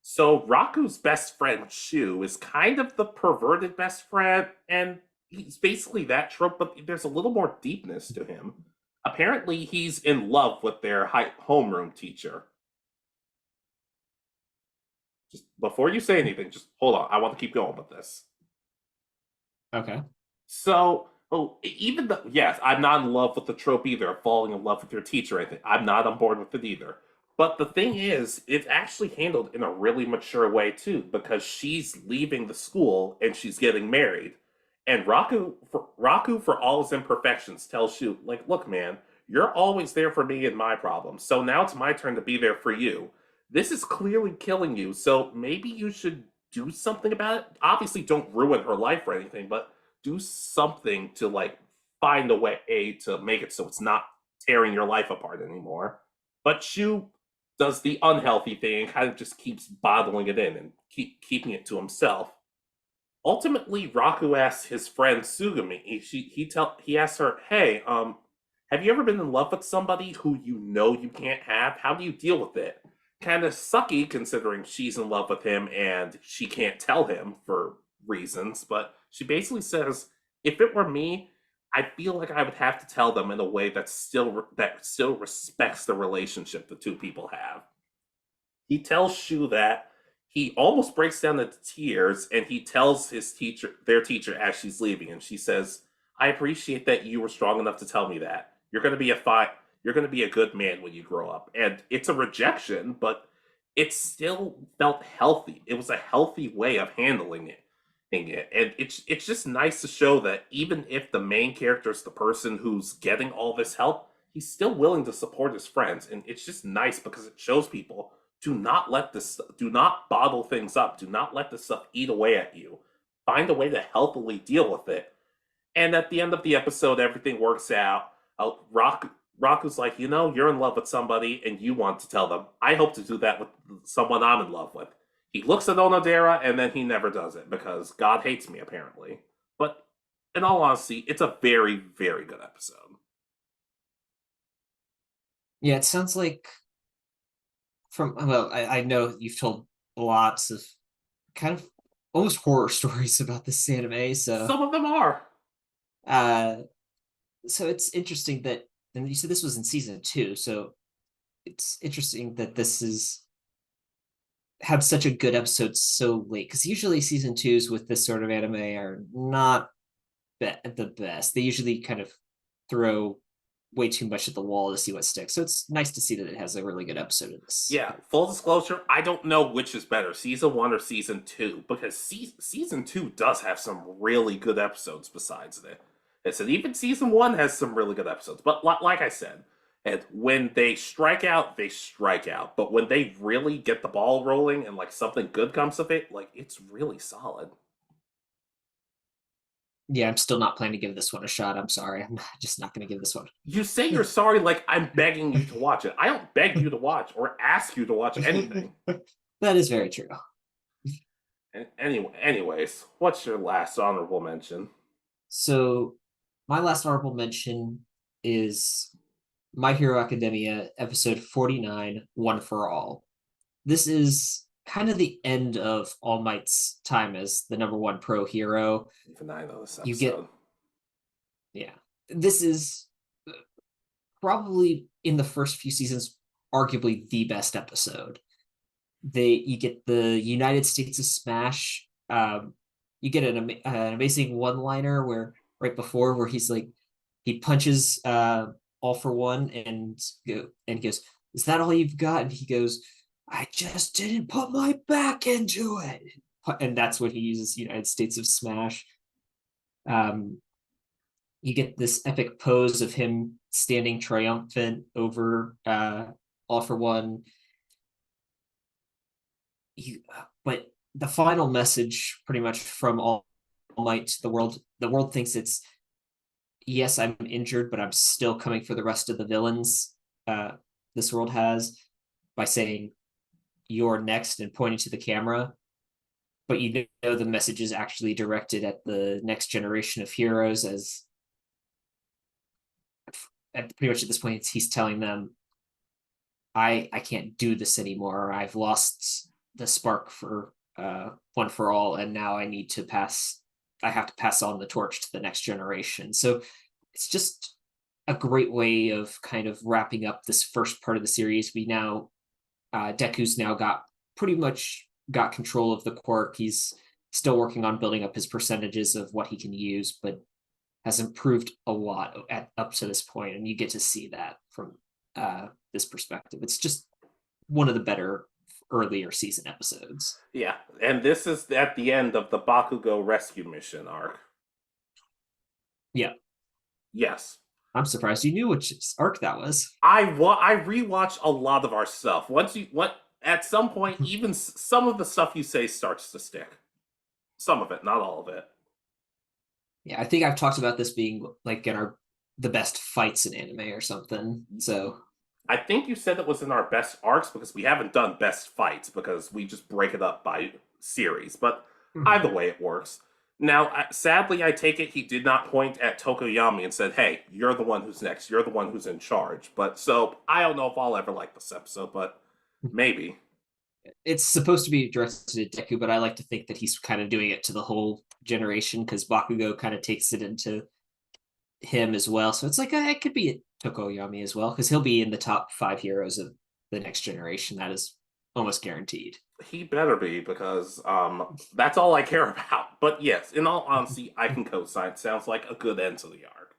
So Raku's best friend, Shu, is kind of the perverted best friend, and he's basically that trope, but there's a little more deepness to him. Apparently, he's in love with their homeroom teacher. Just before you say anything, just hold on. I want to keep going with this. Okay. So, even though, yes, I'm not in love with the trope either of falling in love with your teacher. I think I'm not on board with it either. But the thing is, it's actually handled in a really mature way too, because she's leaving the school and she's getting married, and Raku, for all his imperfections, tells Shu, like, look, man, you're always there for me and my problems. So now it's my turn to be there for you. This is clearly killing you, so maybe you should do something about it. Obviously, don't ruin her life or anything, but do something to like find a way to make it so it's not tearing your life apart anymore. But Shu does the unhealthy thing and kind of just keeps bottling it in and keeping it to himself. Ultimately, Raku asks his friend Sugami. He asks her, "Hey, have you ever been in love with somebody who you know you can't have? How do you deal with it?" Kind of sucky considering she's in love with him and she can't tell him for reasons. But she basically says, "If it were me, I feel like I would have to tell them in a way that still respects the relationship the two people have." He tells Shu that. He almost breaks down into tears, and he tells their teacher, as she's leaving, and she says, "I appreciate that you were strong enough to tell me that. You're going to be a good man when you grow up." And it's a rejection, but it still felt healthy. It was a healthy way of handling it. And it's just nice to show that even if the main character is the person who's getting all this help, he's still willing to support his friends, and it's just nice because it shows people, do not bottle things up. Do not let this stuff eat away at you. Find a way to healthily deal with it. And at the end of the episode, everything works out. Raku's like, you're in love with somebody and you want to tell them. I hope to do that with someone I'm in love with. He looks at Onodera and then he never does it because God hates me, apparently. But in all honesty, it's a very, very good episode. Yeah, it sounds like I know you've told lots of kind of almost horror stories about this anime, so Some of them are. uh so it's interesting that, and you said this was in season 2, so it's interesting that this is had such a good episode so late, because usually season 2s with this sort of anime are not the best. They usually kind of throw way too much at the wall to see what sticks. So it's nice to see that it has a really good episode of this. Yeah, full disclosure, I don't know which is better, season 1 or season 2, because season 2 does have some really good episodes besides it. And even season 1 has some really good episodes. But like I said, and when they strike out, they strike out. But when they really get the ball rolling and like something good comes of it, like it's really solid. Yeah, I'm still not planning to give this one a shot. I'm sorry. I'm just not going to give this one. You say you're sorry like I'm begging you to watch it. I don't beg you to watch or ask you to watch anything. That is very true. Anyways, what's your last honorable mention? So my last honorable mention is My Hero Academia, episode 49, One for All. This is kind of the end of All Might's time as the number one pro hero. Even I know this episode. You get, yeah, this is probably in the first few seasons, arguably the best episode. You get the United States of Smash. You get an amazing one-liner where right before where he's like he punches All for One and goes, "Is that all you've got?" And he goes, "I just didn't put my back into it." And that's when he uses United States of Smash. You get this epic pose of him standing triumphant over All for One. But the final message, pretty much from All Might to the world thinks it's, yes, I'm injured, but I'm still coming for the rest of the villains this world has, by saying you're next and pointing to the camera. But you know the message is actually directed at the next generation of heroes, as at pretty much at this point he's telling them, I can't do this anymore. I've lost the spark for One for All, and now I have to pass on the torch to the next generation. So it's just a great way of kind of wrapping up this first part of the series. We now Deku's now pretty much got control of the quirk. He's still working on building up his percentages of what he can use, but has improved a lot up to this point, and you get to see that from this perspective. It's just one of the better earlier season episodes. Yeah, and this is at the end of the Bakugo rescue mission arc. Yeah. Yes. I'm surprised you knew which arc that was. I rewatch a lot of our stuff. At some point, even some of the stuff you say starts to stick. Some of it, not all of it. Yeah, I think I've talked about this being like in the best fights in anime or something. So I think you said it was in our best arcs because we haven't done best fights because we just break it up by series. But either way, it works. Now, sadly, I take it he did not point at Tokoyami and said, hey, you're the one who's next. You're the one who's in charge. But so, I don't know if I'll ever like this episode, but maybe. It's supposed to be directed at Deku, but I like to think that he's kind of doing it to the whole generation, because Bakugo kind of takes it into him as well. So it's like, it could be Tokoyami as well, because he'll be in the top 5 heroes of the next generation. That is almost guaranteed. He better be, because that's all I care about. But yes, in all honesty, I can co-sign. Sounds like a good end to the arc.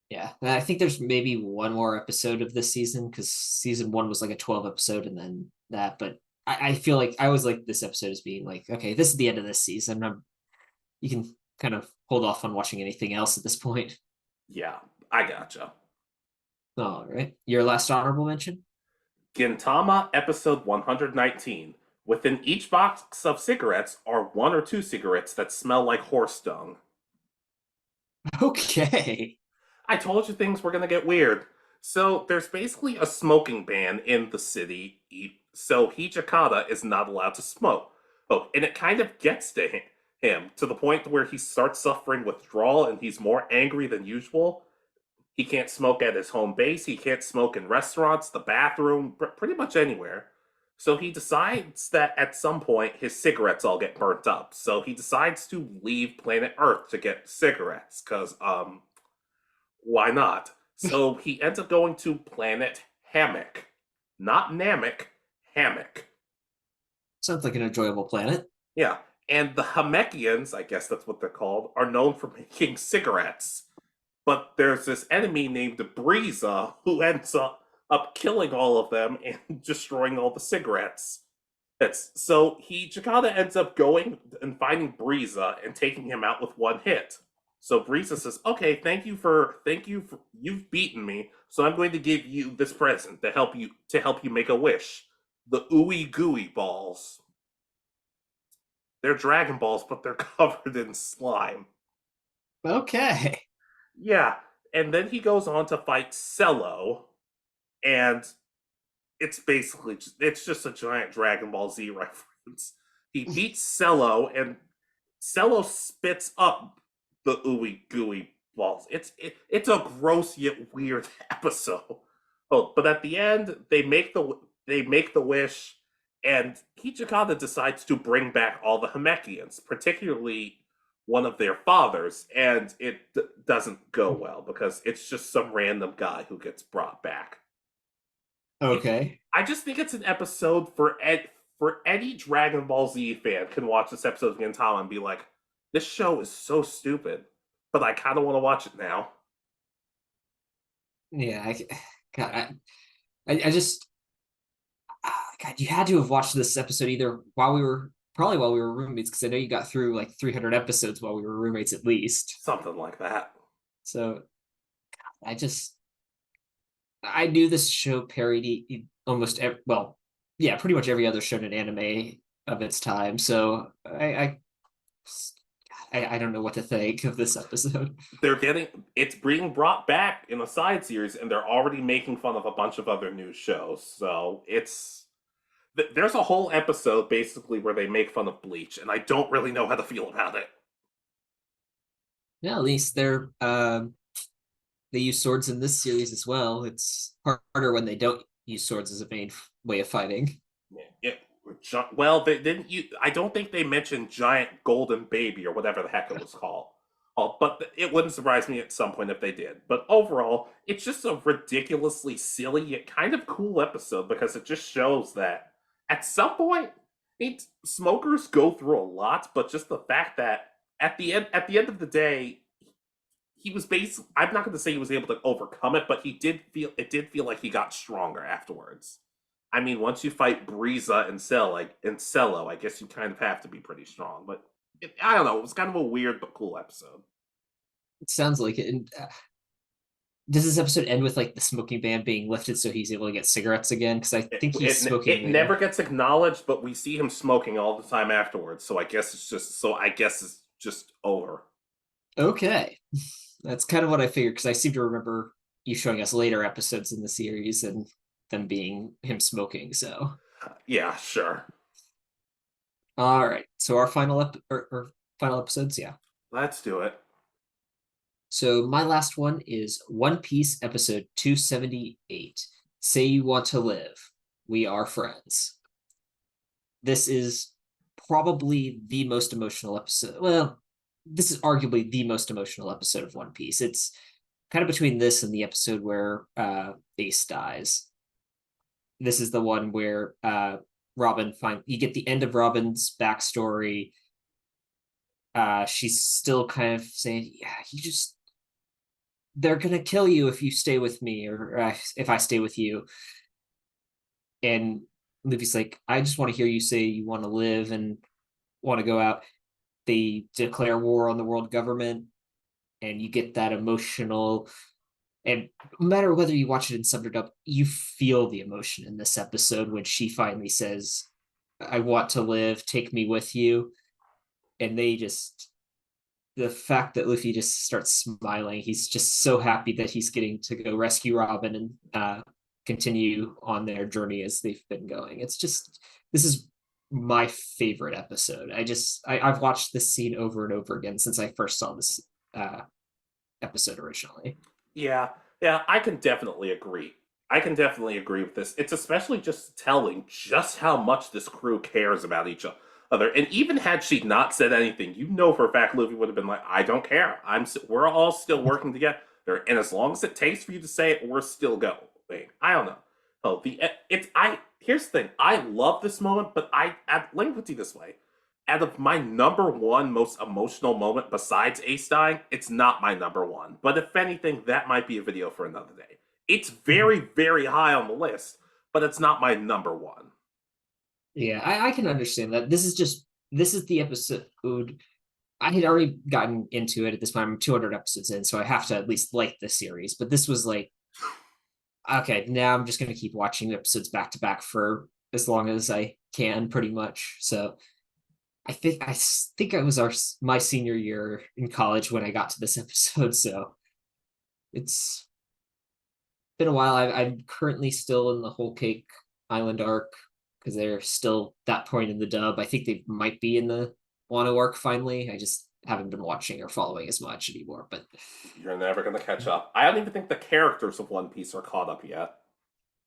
Yeah, and I think there's maybe one more episode of this season, because season 1 was like a 12 episode and then that. But I feel like I always like this episode as being like, okay, this is the end of this season. You can kind of hold off on watching anything else at this point. Yeah, I gotcha. All right. Your last honorable mention? Gintama episode 119. Within each box of cigarettes are 1 or 2 cigarettes that smell like horse dung. Okay. I told you things were gonna get weird. So there's basically a smoking ban in the city, so Hijikata is not allowed to smoke. Oh, and it kind of gets to him to the point where he starts suffering withdrawal and he's more angry than usual. He can't smoke at his home base, he can't smoke in restaurants, the bathroom, pretty much anywhere. So he decides that at some point his cigarettes all get burnt up. So he decides to leave planet Earth to get cigarettes, because, why not? So he ends up going to planet Hammock. Not Namek, Hammock. Sounds like an enjoyable planet. Yeah, and the Hammockians, I guess that's what they're called, are known for making cigarettes. But there's this enemy named Breeza who ends up killing all of them and destroying all the cigarettes. So Chikada ends up going and finding Breeza and taking him out with one hit. So Breeza says, okay, thank you for you've beaten me, so I'm going to give you this present to help you make a wish. The ooey gooey balls. They're Dragon Balls, but they're covered in slime. Okay. Yeah, and then he goes on to fight Cello, and it's just a giant Dragon Ball Z reference. He beats Cello, and Cello spits up the ooey gooey balls. It's a gross yet weird episode. Oh, but at the end, they make the wish, and Kichikata decides to bring back all the Hamekians, particularly one of their fathers, and it doesn't go well because it's just some random guy who gets brought back. Okay. I just think it's an episode for any Dragon Ball Z fan can watch this episode of Gintama and be like, this show is so stupid, but I kind of want to watch it now. Yeah, I just, God, you had to have watched this episode either while we were roommates, because I know you got through like 300 episodes while we were roommates at least. Something like that. So I just I knew this show parodied almost well, yeah, pretty much every other shonen anime of its time. So I don't know what to think of this episode. It's being brought back in a side series, and they're already making fun of a bunch of other new shows. So there's a whole episode basically where they make fun of Bleach, and I don't really know how to feel about it. Yeah, at least they use swords in this series as well. It's harder when they don't use swords as a main way of fighting. It, well, they didn't. I don't think they mentioned giant golden baby or whatever the heck it was called. But it wouldn't surprise me at some point if they did. But overall, it's just a ridiculously silly yet kind of cool episode because it just shows that at some point, smokers go through a lot. But just the fact that at the end of the day, he was basically. I'm not going to say he was able to overcome it, but it did feel like he got stronger afterwards. I mean, once you fight Breeza and Cello, I guess you kind of have to be pretty strong. But I don't know. It was kind of a weird but cool episode. It sounds like it. And, does this episode end with like the smoking ban being lifted so he's able to get cigarettes again? Because I think he's smoking. It never gets acknowledged, but we see him smoking all the time afterwards. So I guess it's just over. Okay, that's kind of what I figured because I seem to remember you showing us later episodes in the series and them being him smoking. So Yeah, sure. all right, so our or final episodes, yeah. Let's do it. So my last one is One Piece episode 278. Say You Want to Live. We Are Friends. This is probably the most emotional episode. Well, this is arguably the most emotional episode of One Piece. It's kind of between this and the episode where Ace dies. This is the one where you get the end of Robin's backstory. She's still kind of saying, yeah, they're gonna kill you if you stay with me, or if I stay with you. And Luffy's like, I just want to hear you say you want to live and want to go out. They declare war on the world government, and you get that emotional. And no matter whether you watch it in sub or dub, you feel the emotion in this episode when she finally says, I want to live, take me with you. And the fact that Luffy just starts smiling, he's just so happy that he's getting to go rescue Robin and continue on their journey as they've been going. This is my favorite episode. I've watched this scene over and over again since I first saw this episode originally. Yeah, yeah, I can definitely agree. I can definitely agree with this. It's especially just telling just how much this crew cares about each other. And even had she not said anything, you know for a fact Luffy would have been like, "I don't care. We're all still working together, and as long as it takes for you to say it, we're still going." I don't know. Oh, here's the thing. I love this moment, but let me put it this way: out of my number one most emotional moment besides Ace dying, it's not my number one. But if anything, that might be a video for another day. It's very, very high on the list, but it's not my number one. Yeah, I can understand that. This is the episode. I had already gotten into it at this point. I'm 200 episodes in, so I have to at least like the series. But this was like, okay, now I'm just going to keep watching episodes back to back for as long as I can, pretty much. So I think I was my senior year in college when I got to this episode. So it's been a while. I'm currently still in the Whole Cake Island arc because they're still that point in the dub. I think they might be in the Wano arc finally. I just haven't been watching or following as much anymore. But You're never going to catch up. I don't even think the characters of One Piece are caught up yet.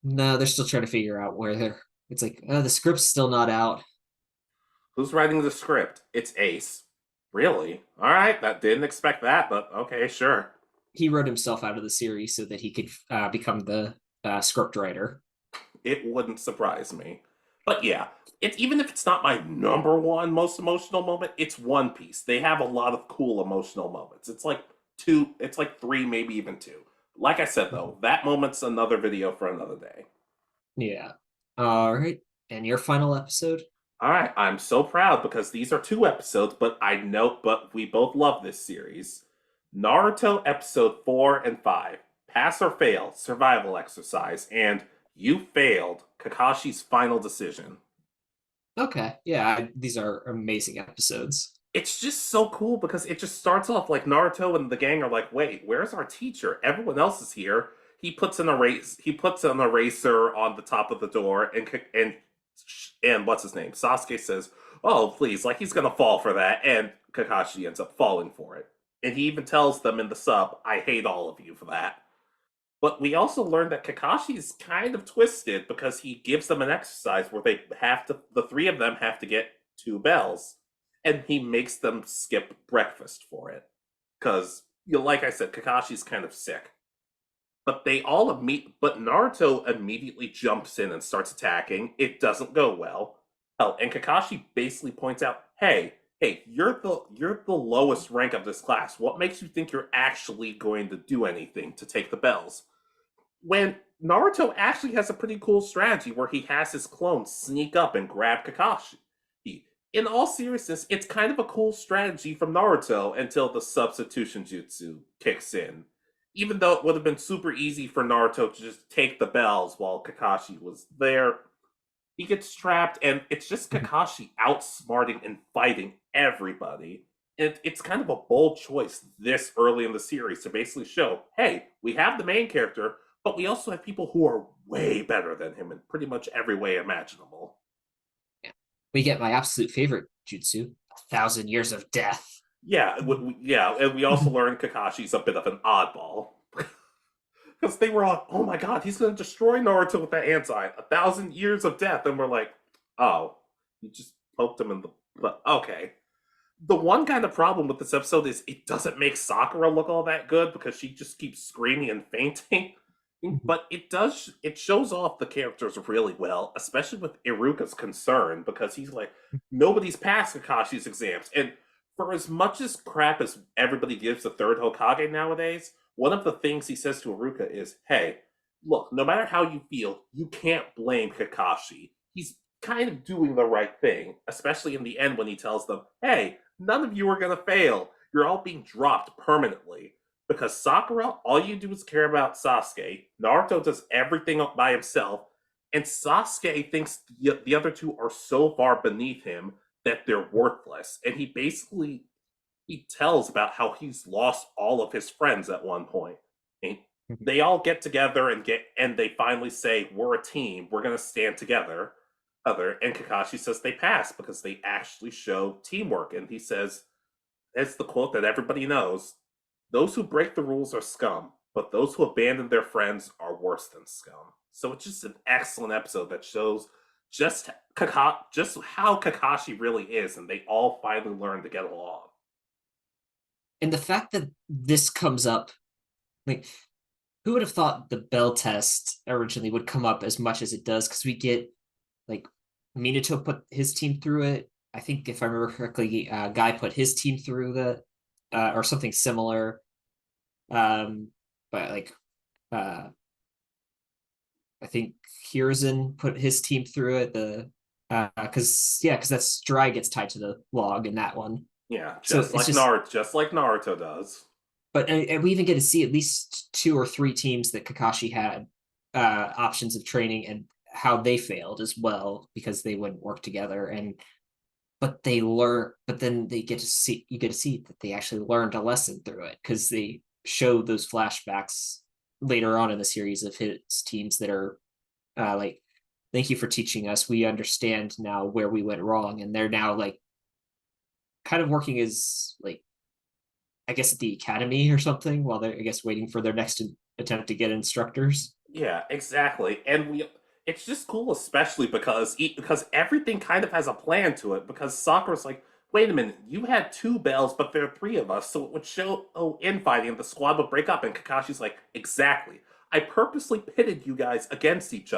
no, they're still trying to figure out where they're. It's like the script's still not out. Who's writing the script? It's Ace. Really? All right, that didn't expect that, but okay, sure. He wrote himself out of the series so that he could become the script writer. It wouldn't surprise me. But yeah, even if it's not my number one most emotional moment, it's One Piece. They have a lot of cool emotional moments. It's like three, maybe even two. Like I said though, that moment's another video for another day. Yeah. All right. And your final episode? All right, I'm so proud because these are two episodes, but we both love this series. Naruto episode 4 and 5, Pass or Fail, Survival Exercise, and You Failed, Kakashi's Final Decision. Okay, yeah, these are amazing episodes. It's just so cool because it just starts off like Naruto and the gang are like, "Wait, where's our teacher? Everyone else is here." He puts an eraser on the top of the door, and what's his name? Sasuke says, "Oh, please!" Like he's gonna fall for that, and Kakashi ends up falling for it. And he even tells them in the sub, "I hate all of you for that." But we also learned that Kakashi is kind of twisted because he gives them an exercise where the three of them have to get two bells, and he makes them skip breakfast for it. Because, like I said, Kakashi's kind of sick. But Naruto immediately jumps in and starts attacking. It doesn't go well. Hell, and Kakashi basically points out, hey, you're the lowest rank of this class. What makes you think you're actually going to do anything to take the bells? When Naruto actually has a pretty cool strategy where he has his clone sneak up and grab Kakashi. In all seriousness, it's kind of a cool strategy from Naruto until the substitution jutsu kicks in. Even though it would have been super easy for Naruto to just take the bells while Kakashi was there, he gets trapped, and it's just Kakashi outsmarting and fighting everybody. And it's kind of a bold choice this early in the series to basically show, hey, we have the main character, but we also have people who are way better than him in pretty much every way imaginable. Yeah. We get my absolute favorite jutsu, 1,000 years of death. Yeah, and we also learn Kakashi's a bit of an oddball. Because they were like, oh my god, he's going to destroy Naruto with that anti. 1,000 years of death. And we're like, oh, you just poked him in the. But okay. The one kind of problem with this episode is it doesn't make Sakura look all that good because she just keeps screaming and fainting. But it shows off the characters really well, especially with Iruka's concern, because he's like, nobody's passed Kakashi's exams. And for as much as crap as everybody gives the third Hokage nowadays, one of the things he says to Iruka is, hey, look, no matter how you feel, you can't blame Kakashi. He's kind of doing the right thing, especially in the end when he tells them, hey, none of you are going to fail. You're all being dropped permanently. Because Sakura, all you do is care about Sasuke. Naruto does everything by himself. And Sasuke thinks the other two are so far beneath him that they're worthless. And he tells about how he's lost all of his friends at one point. And they all get together and they finally say, we're a team. We're going to stand together. And Kakashi says they pass because they actually show teamwork. And he says, it's the quote that everybody knows: those who break the rules are scum, but those who abandon their friends are worse than scum. So it's just an excellent episode that shows just how Kakashi really is, and they all finally learn to get along. And the fact that this comes up, like, who would have thought the bell test originally would come up as much as it does? Because we get, like, Minato put his team through it. I think if I remember correctly, Guy put his team through the or something similar. But like, I think Hiruzen put his team through it. Because that Dry gets tied to the log in that one. Yeah, So just like Naruto does. But and we even get to see at least 2 or 3 teams that Kakashi had options of training and how they failed as well because they wouldn't work together. But they learn. But then you get to see that they actually learned a lesson through it because they showed those flashbacks later on in the series of his teams that are like, thank you for teaching us. We understand now where we went wrong, and they're now like kind of working as, like, I guess, at the academy or something while they're, I guess, waiting for their next attempt to get instructors. Yeah, exactly. And it's just cool, especially because everything kind of has a plan to it. Because Sakura's like, wait a minute, you had 2 bells, but there are 3 of us, so it would show infighting, and the squad would break up. And Kakashi's like, exactly. I purposely pitted you guys against each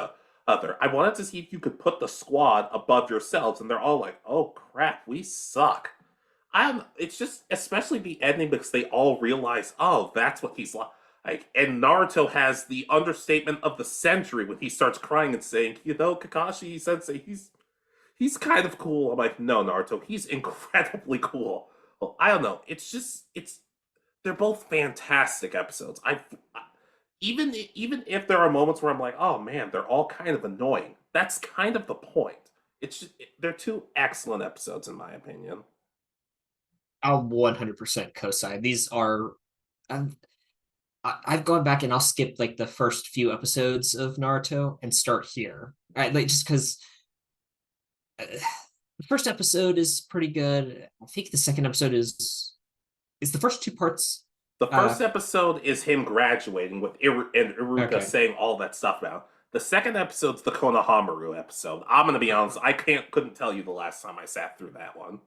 other. I wanted to see if you could put the squad above yourselves, and they're all like, oh crap, we suck. It's just, especially the ending, because they all realize, oh, that's what he's like. And Naruto has the understatement of the century when he starts crying and saying, Kakashi Sensei, he's kind of cool. I'm like, no, Naruto, he's incredibly cool. Well, I don't know. It's they're both fantastic episodes. Even if there are moments where I'm like, oh man, they're all kind of annoying. That's kind of the point. It's just they're two excellent episodes in my opinion. I'll 100% co-sign. These are. Um, I've gone back and I'll skip like the first few episodes of Naruto and start here. Right, like just because the first episode is pretty good. I think the second episode is the first two parts. The Uh, first episode is him graduating with and Iruka okay, saying all that stuff about. The second episode's the Konohamaru episode. I'm gonna be honest, I couldn't tell you the last time I sat through that one.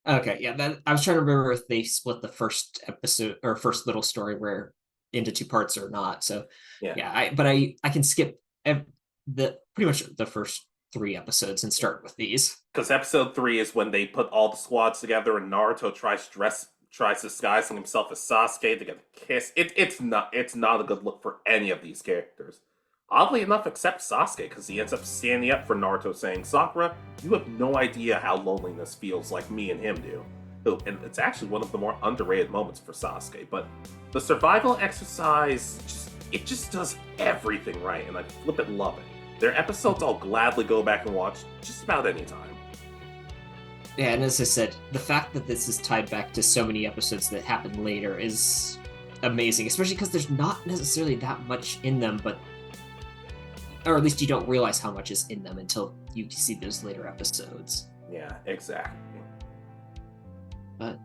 okay, yeah. That I was trying to remember if they split the first episode or first little story where into two parts or not. So Yeah. yeah, I can skip the pretty much the first three episodes and start with these. Because episode 3 is when they put all the squads together and Naruto tries disguising himself as Sasuke to get a kiss. It's not a good look for any of these characters. Oddly enough, except Sasuke, because he ends up standing up for Naruto, saying, "Sakura, you have no idea how loneliness feels like me and him do." And it's actually one of the more underrated moments for Sasuke. But the survival exercise, it just does everything right, and I flippin' love it. Their episodes I'll gladly go back and watch just about any time. Yeah, and as I said, the fact that this is tied back to so many episodes that happen later is amazing, especially because there's not necessarily that much in them, but or at least you don't realize how much is in them until you see those later episodes. Yeah, exactly. But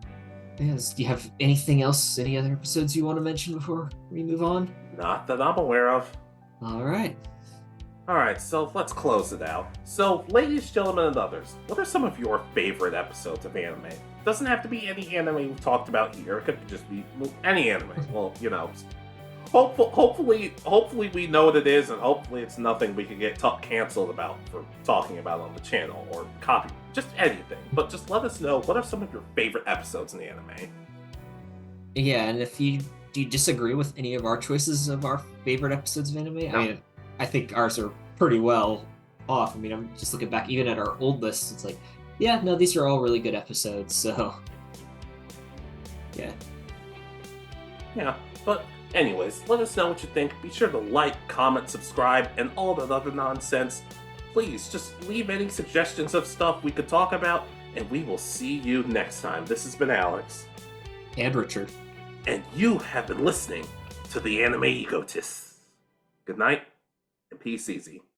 yes, do you have anything else, any other episodes you want to mention before we move on? Not that I'm aware of. All right. Alright, so let's close it out. So, ladies, gentlemen, and others, what are some of your favorite episodes of anime? Doesn't have to be any anime we've talked about here. It could just be any anime. Well, hopefully we know what it is, and hopefully it's nothing we can get canceled about for talking about on the channel or copy. Just anything. But just let us know, what are some of your favorite episodes in the anime? Yeah, and if you do you disagree with any of our choices of our favorite episodes of anime? No. I mean, I think ours are pretty well off. I mean, I'm just looking back even at our old lists. It's like, yeah, no, these are all really good episodes. So, yeah. Yeah, but anyways, let us know what you think. Be sure to like, comment, subscribe, and all that other nonsense. Please, just leave any suggestions of stuff we could talk about, and we will see you next time. This has been Alex. And Richard. And you have been listening to the Anime Egotists. Good night, and peace easy.